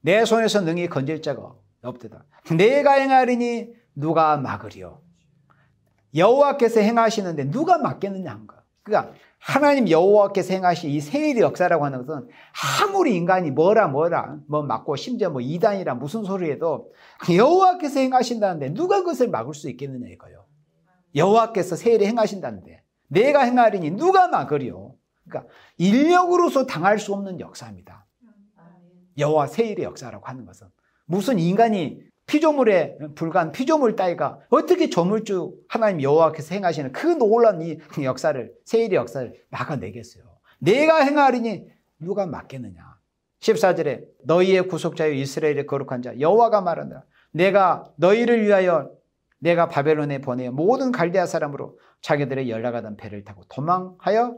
내 손에서 능히 건질 자가 없도다. 내가 행하리니 누가 막으리요. 여호와께서 행하시는데 누가 막겠느냐 한 거야. 그러니까 하나님 여호와께서 행하신 이 세일의 역사라고 하는 것은 아무리 인간이 뭐 막고 심지어 뭐 이단이라 무슨 소리 해도 여호와께서 행하신다는데 누가 그것을 막을 수 있겠느냐 이거예요. 여호와께서 세일을 행하신다는데 내가 행하리니 누가 막으리요. 그러니까 인력으로서 당할 수 없는 역사입니다. 여호와 세일의 역사라고 하는 것은 무슨 인간이 피조물에 불과한 피조물 따위가 어떻게 조물주 하나님 여호와께서 행하시는 그 놀라운 이 역사를 세일의 역사를 막아내겠어요. 내가 행하리니 누가 막겠느냐. 14절에 너희의 구속자여 이스라엘의 거룩한 자 여호와가 말한다. 내가 너희를 위하여 내가 바벨론에 보내어 모든 갈대아 사람으로 자기들의 연락하던 배를 타고 도망하여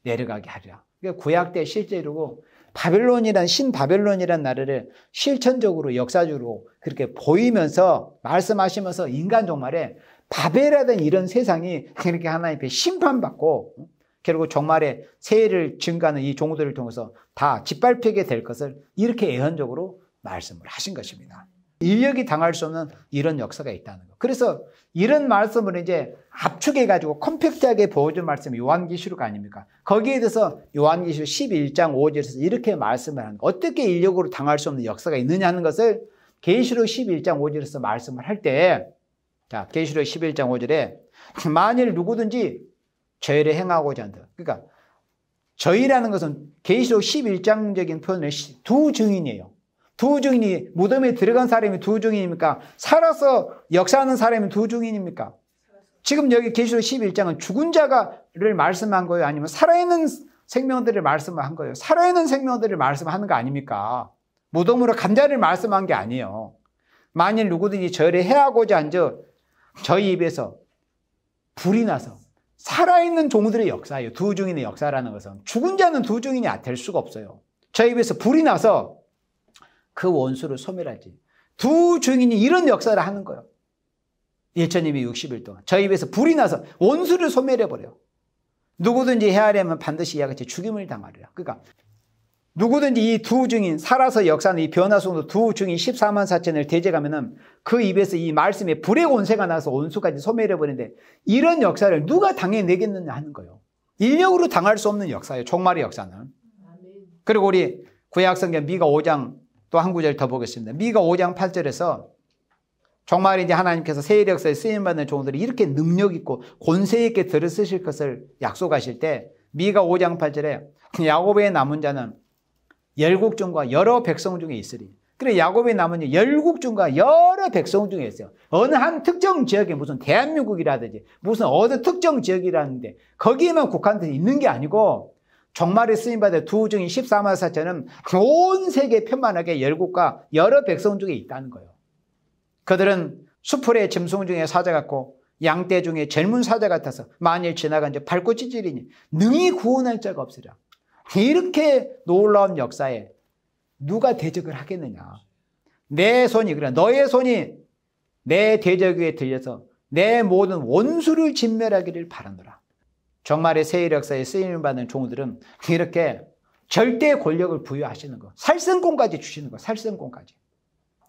내려가게 하리라. 그러니까 구약 때 실제로 바벨론이란 신바벨론이란 나라를 실천적으로 역사적으로 그렇게 보이면서 말씀하시면서 인간 종말에 바벨이라는 이런 세상이 그렇게 하나님께 심판받고 결국 종말에 세일을 증가하는 이 종들을 통해서 다 짓밟히게 될 것을 이렇게 예언적으로 말씀을 하신 것입니다. 인력이 당할 수 없는 이런 역사가 있다는 거. 그래서 이런 말씀을 이제 압축해가지고 컴팩트하게 보여준 말씀이 요한계시록 아닙니까? 거기에 대해서 요한계시록 11장 5절에서 이렇게 말씀을 하는 거. 어떻게 인력으로 당할 수 없는 역사가 있느냐 하는 것을 계시록 11장 5절에서 말씀을 할 때, 자, 계시록 11장 5절에 만일 누구든지 저희를 행하고자 한다. 그러니까 저희라는 것은 계시록 11장적인 표현의 두 증인이에요. 두 증인이 무덤에 들어간 사람이 두 증인입니까? 살아서 역사하는 사람이 두 증인입니까? 지금 여기 계시록 11장은 죽은 자를 말씀한 거예요? 아니면 살아있는 생명들을 말씀한 거예요? 살아있는 생명들을 말씀하는 거 아닙니까? 무덤으로 간 자를 말씀한 게 아니에요. 만일 누구든지 저를 해하고자 한즉 저희 입에서 불이 나서 살아있는 종들의 역사예요. 두 증인의 역사라는 것은 죽은 자는 두 증인이 될 수가 없어요. 저희 입에서 불이 나서 그 원수를 소멸하지. 두 증인이 이런 역사를 하는 거예요. 1260일 동안 저희 입에서 불이 나서 원수를 소멸해버려요. 누구든지 해하려면 반드시 이와 같이 죽임을 당하리라. 그러니까 누구든지 이 두 증인 살아서 역사하는 이 변화 속으로 두 증인 14만 4천을 대적하면은 그 입에서 이 말씀에 불의 권세가 나서 원수까지 소멸해버리는데 이런 역사를 누가 당해내겠느냐 하는 거예요. 인력으로 당할 수 없는 역사예요. 종말의 역사는. 그리고 우리 구약성경 미가 5장 또 한 구절 더 보겠습니다. 미가 5장 8절에서 정말 이제 하나님께서 세일 역사에 쓰임받는 종들이 이렇게 능력 있고 권세 있게 들어쓰실 것을 약속하실 때 미가 5장 8절에 야곱의 남은 자는 열국 중과 여러 백성 중에 있으리. 그래 야곱의 남은 열국 중과 여러 백성 중에 있어요. 어느 한 특정 지역에 무슨 대한민국이라든지 무슨 어느 특정 지역이라는데 거기에만 국한돼서 있는 게 아니고 종말에 쓰임받은 두 증인 14만 4천은 온 세계 편만하게 열국과 여러 백성 중에 있다는 거예요. 그들은 수풀의 짐승 중에 사자 같고 양떼 중에 젊은 사자 같아서 만일 지나간 즉 밟고 찢으리니 능히 구원할 자가 없으리라. 이렇게 놀라운 역사에 누가 대적을 하겠느냐. 내 손이, 그래, 너의 손이 내 대적 위에 들려서 내 모든 원수를 진멸하기를 바라노라. 정말의 세일 역사에 쓰임을 받는 종들은 이렇게 절대 권력을 부여하시는 거, 살생권까지 주시는 거, 살생권까지.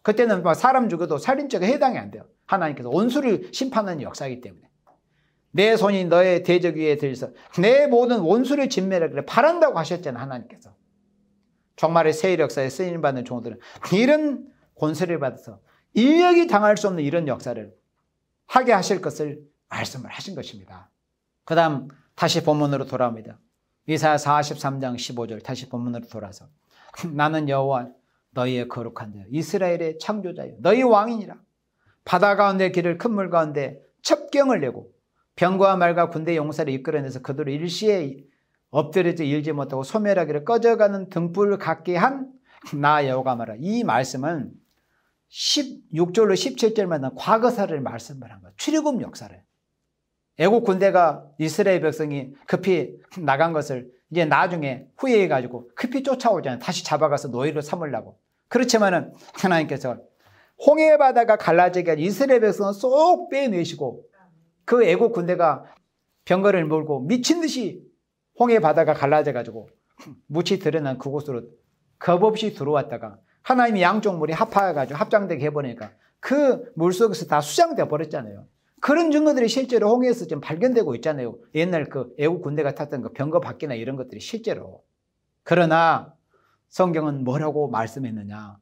그때는 사람 죽여도 살인죄가 해당이 안 돼요. 하나님께서 원수를 심판하는 역사이기 때문에. 내 손이 너의 대적 위에 들려서 내 모든 원수를 진멸하기를 바란다고 하셨잖아요, 하나님께서. 정말의 세일 역사에 쓰임을 받는 종들은 이런 권세를 받아서 인력이 당할 수 없는 이런 역사를 하게 하실 것을 말씀을 하신 것입니다. 그 다음 다시 본문으로 돌아옵니다. 이사야 43장 15절 다시 본문으로 돌아서 나는 여호와 너희의 거룩한 자 이스라엘의 창조자여 너희 왕이니라. 바다 가운데 길을 큰 물 가운데 첩경을 내고 병과 말과 군대 용사를 이끌어내서 그들을 일시에 엎드려져 일지 못하고 소멸하기를 꺼져가는 등불을 갖게 한 나 여호와가 말하라. 이 말씀은 16절로 17절마다 과거사를 말씀을 한 거예요. 출애굽 역사를. 애국 군대가 이스라엘 백성이 급히 나간 것을 이제 나중에 후회해가지고 급히 쫓아오잖아요. 다시 잡아가서 노예로 삼으려고. 그렇지만은 하나님께서 홍해 바다가 갈라지게 하여 이스라엘 백성을 쏙 빼내시고 그 애국 군대가 병거를 몰고 미친 듯이 홍해 바다가 갈라져가지고 묻히 드러난 그곳으로 겁없이 들어왔다가 하나님이 양쪽 물이 합하여가지고 합장되게 해버리니까 그 물속에서 다 수장되어 버렸잖아요. 그런 증거들이 실제로 홍해에서 지금 발견되고 있잖아요. 옛날 그 애국 군대가 탔던 그 병거 바퀴나 이런 것들이 실제로. 그러나 성경은 뭐라고 말씀했느냐.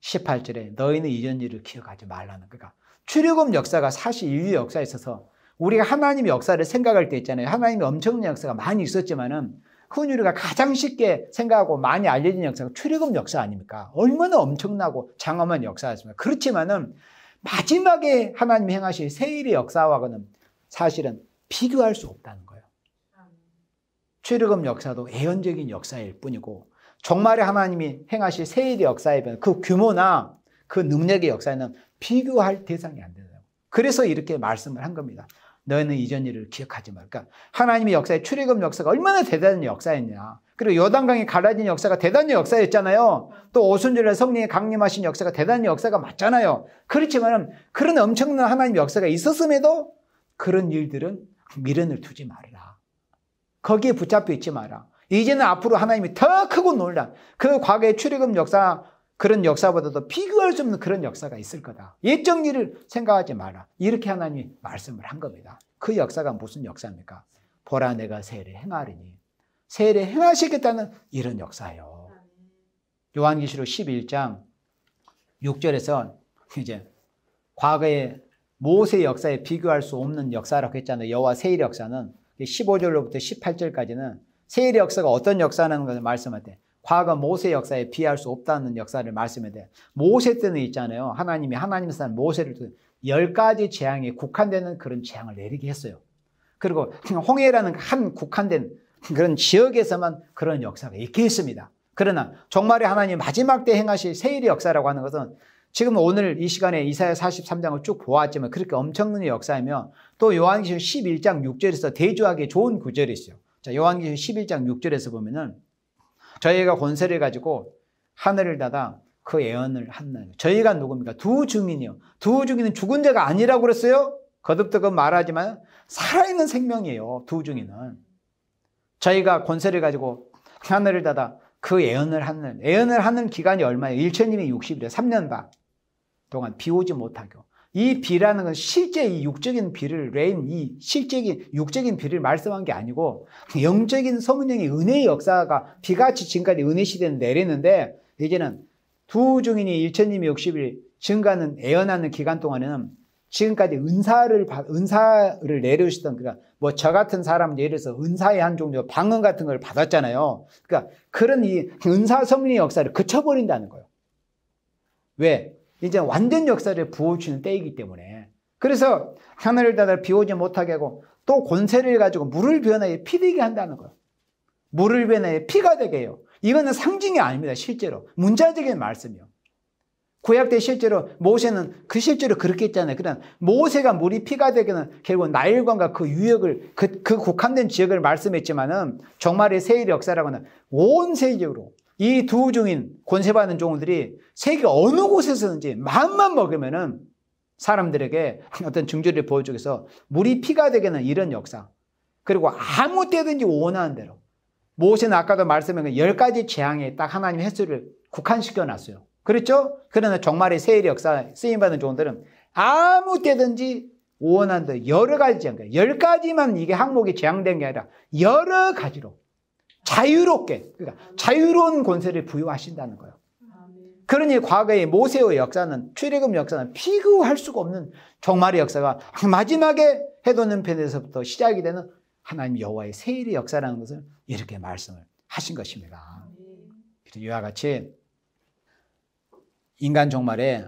18절에 너희는 이전 일을 기억하지 말라는 거가. 출애굽 역사가 사실 인류 역사에 있어서 우리가 하나님의 역사를 생각할 때 있잖아요. 하나님의 엄청난 역사가 많이 있었지만은 흔히 우리가 가장 쉽게 생각하고 많이 알려진 역사가 출애굽 역사 아닙니까? 얼마나 엄청나고 장엄한 역사였습니까? 그렇지만은 마지막에 하나님이 행하실 세일의 역사와는 사실은 비교할 수 없다는 거예요. 출애굽 역사도 예언적인 역사일 뿐이고 정말의 하나님이 행하실 세일의 역사에 비해 그 규모나 그 능력의 역사에는 비교할 대상이 안 되는 거예요. 그래서 이렇게 말씀을 한 겁니다. 너희는 이전 일을 기억하지 말까. 그러니까 하나님의 역사의 출애굽 역사가 얼마나 대단한 역사였냐. 그리고 요단강이 갈라진 역사가 대단한 역사였잖아요. 또 오순절날 성령이 강림하신 역사가 대단한 역사가 맞잖아요. 그렇지만 그런 엄청난 하나님의 역사가 있었음에도 그런 일들은 미련을 두지 말아라. 거기에 붙잡혀 있지 마라. 이제는 앞으로 하나님이 더 크고 놀란 그 과거의 출애굽 역사 그런 역사보다도 비교할 수 없는 그런 역사가 있을 거다. 옛적 일을 생각하지 마라. 이렇게 하나님이 말씀을 한 겁니다. 그 역사가 무슨 역사입니까? 보라 내가 세일을 행하리니. 세일을 행하시겠다는 이런 역사예요. 요한계시록 11장 6절에서 이제 과거의 모세 역사에 비교할 수 없는 역사라고 했잖아요. 여호와 세일의 역사는 15절로부터 18절까지는 세일의 역사가 어떤 역사라는 것을 말씀할 때 과거 모세 역사에 비할 수 없다는 역사를 말씀해야 돼. 모세 때는 있잖아요. 하나님이 하나님의 사람 모세를 10가지 재앙에 국한되는 그런 재앙을 내리게 했어요. 그리고 홍해라는 한 국한된 그런 지역에서만 그런 역사가 있게 했습니다. 그러나 정말의 하나님 마지막 때 행하실 세일의 역사라고 하는 것은 지금 오늘 이 시간에 이사야 43장을 쭉 보았지만 그렇게 엄청난 역사이며 또 요한계시록 11장 6절에서 대조하기 좋은 구절이 있어요. 자, 요한계시록 11장 6절에서 보면은 저희가 권세를 가지고 하늘을 닫아 그 예언을 한다. 저희가 누굽니까? 두 증인이요. 두 증인은 죽은 자가 아니라고 그랬어요. 거듭도 그 말하지만 살아있는 생명이에요. 두 증인은. 저희가 권세를 가지고 하늘을 닫아 그 예언을 하는 기간이 얼마예요? 1260일이에요. 3년 반 동안 비 오지 못하고. 이 비라는 건 실제 이 육적인 비를 이 실적인 육적인 비를 말씀한 게 아니고 영적인 성령의 은혜의 역사가 비같이 지금까지 은혜 시대는 내리는데 이제는 두 증인이 1260일 증가는 예언하는 기간 동안에는 지금까지 은사를 내려주시던 그러니까 뭐 저 같은 사람 예를 들어서 은사의 한 종류 방언 같은 걸 받았잖아요. 그러니까 그런 이 은사 성령의 역사를 그쳐버린다는 거예요. 왜? 이제 완전 역사를 부어주는 때이기 때문에. 그래서 하늘을 닫아 비 오지 못하게 하고 또 권세를 가지고 물을 변화해 피 되게 한다는 거예요. 물을 변화해 피가 되게 해요. 이거는 상징이 아닙니다. 실제로 문자적인 말씀이요. 구약 때 실제로 모세는 실제로 그렇게 했잖아요. 그러나 모세가 물이 피가 되기는 결국 나일강과 그 유역을 그 국한된 지역을 말씀했지만은 정말의 세일의 역사라고는 온 세계적으로 이 두 종인 권세받은 종들이 세계 어느 곳에서든지 마음만 먹으면은 사람들에게 어떤 증거를 보여주기 위해서 물이 피가 되게는 이런 역사, 그리고 아무 때든지 원하는 대로 모세는 아까도 말씀한 10가지 재앙에 딱 하나님의 횟수를 국한시켜 놨어요. 그렇죠? 그러나 정말의 세일의 역사 쓰임받은 종들은 아무 때든지 원하는 대로 여러 가지 재앙, 10가지만 이게 항목이 재앙된 게 아니라 여러 가지로 자유롭게, 그러니까 자유로운 권세를 부여하신다는 거예요. 그러니 과거의 모세의 역사는, 출애굽 역사는 비교할 수가 없는 정말의 역사가 마지막에 해돋는 편에서부터 시작이 되는 하나님 여호와의 세일의 역사라는 것을 이렇게 말씀을 하신 것입니다. 이와 같이 인간 종말에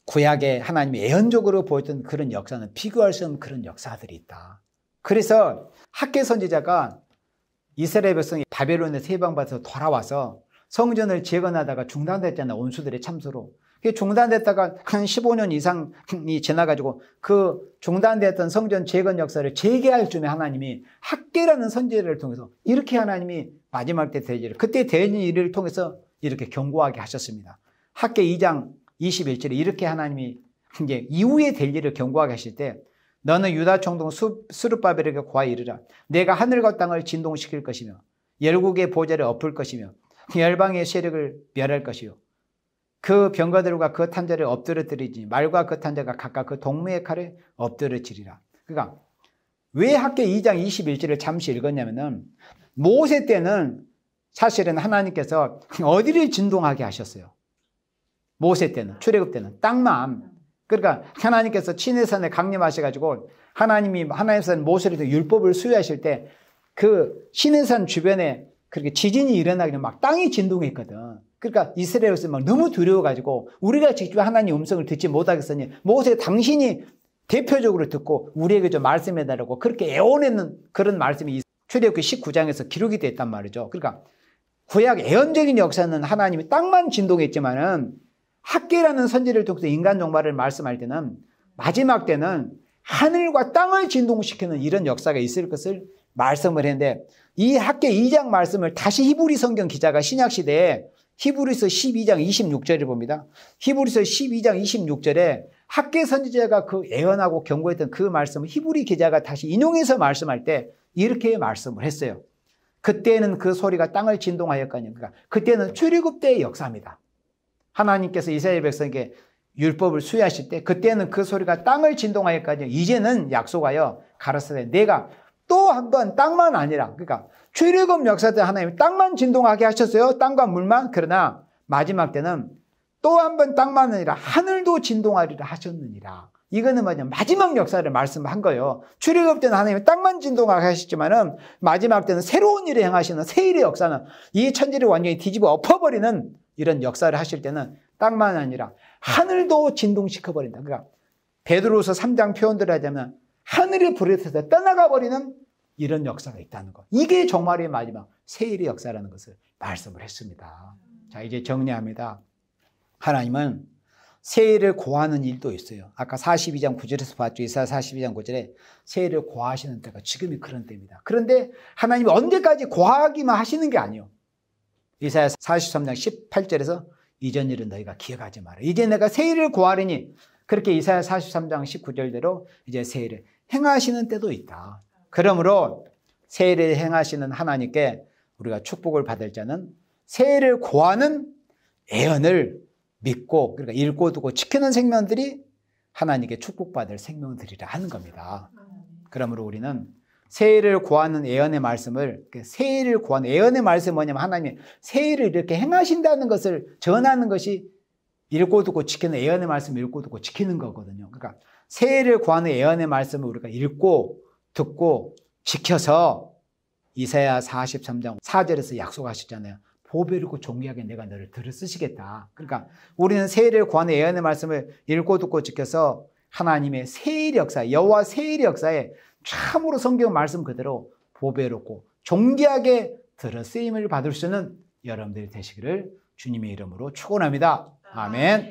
구약에 하나님이 예언적으로 보였던 그런 역사는 비교할 수 없는 그런 역사들이 있다. 그래서 학개 선지자가 이스라엘 백성이 바벨론에서 해방받아서 돌아와서 성전을 재건하다가 중단됐잖아요. 원수들의 참소로. 그게 중단됐다가 한 15년 이상이 지나가지고 그 중단됐던 성전 재건 역사를 재개할 쯤에 하나님이 학개라는 선지자를 통해서 이렇게 하나님이 마지막 때 될 일을, 그때 될 일을 통해서 이렇게 경고하게 하셨습니다. 학개 2장 21절에 이렇게 하나님이 이제 이후에 될 일을 경고하게 하실 때, 너는 유다 총독 스룹바벨에게 고하여 이르라. 내가 하늘과 땅을 진동시킬 것이며 열국의 보좌를 엎을 것이며 열방의 세력을 멸할 것이요 그 병거들과 그 탄자를 엎드러뜨리지 말과 그 탄자가 각각 그 동무의 칼에 엎드러지리라. 그러니까 왜 학개 2장 21절을 잠시 읽었냐면은 모세 때는 사실은 하나님께서 어디를 진동하게 하셨어요. 모세 때는, 출애굽 때는 땅만. 그러니까 하나님께서 시내산에 강림하셔가지고 하나님께서는 모세를 율법을 수여하실 때 그 시내산 주변에 그렇게 지진이 일어나기는 막 땅이 진동했거든. 그러니까 이스라엘에서 막 너무 두려워가지고 우리가 직접 하나님 음성을 듣지 못하겠으니 모세 당신이 대표적으로 듣고 우리에게 좀 말씀해달라고 그렇게 애원했는 그런 말씀이 출애굽기 19장에서 기록이 됐단 말이죠. 그러니까 구약 애언적인 역사는 하나님이 땅만 진동했지만은 학개라는 선지를 통해서 인간 종말을 말씀할 때는 마지막 때는 하늘과 땅을 진동시키는 이런 역사가 있을 것을 말씀을 했는데, 이 학개 2장 말씀을 다시 히브리 성경 기자가 신약시대에 히브리서 12장 26절을 봅니다. 히브리서 12장 26절에 학개 선지자가 그 애언하고 경고했던 그 말씀을 히브리 기자가 다시 인용해서 말씀할 때 이렇게 말씀을 했어요. 그때는 그 소리가 땅을 진동하였거니와. 그러니까 그때는 출애굽 때의 역사입니다. 하나님께서 이스라엘 백성에게 율법을 수여하실 때 그때는 그 소리가 땅을 진동하였거니와. 이제는 약속하여 가라사대 내가 또 한 번 땅만 아니라, 그러니까 출애굽 역사 때 하나님이 땅만 진동하게 하셨어요. 땅과 물만. 그러나 마지막 때는 또 한 번 땅만 아니라 하늘도 진동하리라 하셨느니라. 이거는 뭐냐, 마지막 역사를 말씀한 거예요. 출애굽 때는 하나님이 땅만 진동하게 하셨지만은 마지막 때는 새로운 일을 행하시는 세일의 역사는 이 천지를 완전히 뒤집어 엎어버리는 이런 역사를 하실 때는 땅만 아니라 하늘도 진동시켜버린다. 그러니까 베드로서 3장 표현대로 하자면 하늘의 불에 타서 떠나가 버리는 이런 역사가 있다는 것. 이게 정말의 마지막 세일의 역사라는 것을 말씀을 했습니다. 자, 이제 정리합니다. 하나님은 세일을 고하는 일도 있어요. 아까 42장 9절에서 봤죠. 이사야 42장 9절에 세일을 고하시는 때가 지금이 그런 때입니다. 그런데 하나님이 언제까지 고하기만 하시는 게 아니에요. 이사야 43장 18절에서 이전 일은 너희가 기억하지 마라. 이제 내가 세일을 고하리니, 그렇게 이사야 43장 19절대로 이제 세일을 행하시는 때도 있다. 그러므로 세일을 행하시는 하나님께 우리가 축복을 받을 자는 세일을 고하는 애언을 믿고, 그러니까 읽고 두고 지키는 생명들이 하나님께 축복받을 생명들이라 하는 겁니다. 그러므로 우리는 세일을 고하는 애언의 말씀을, 세일을 고하는 애언의 말씀이 뭐냐면 하나님이 세일을 이렇게 행하신다는 것을 전하는 것이 읽고 듣고 지키는 애언의 말씀을 읽고 듣고 지키는 거거든요. 그러니까 세일을 고하는 애언의 말씀을 우리가 읽고 듣고 지켜서 이사야 43장 4절에서 약속하셨잖아요. 보배롭고 존귀하게 내가 너를 들어 쓰시겠다. 그러니까 우리는 세일을 고하는 애언의 말씀을 읽고 듣고 지켜서 하나님의 세일 역사, 여호와 세일 역사에 참으로 성경 말씀 그대로 보배롭고 존귀하게 들어 쓰임을 받을 수 있는 여러분들이 되시기를 주님의 이름으로 축원합니다. 아멘.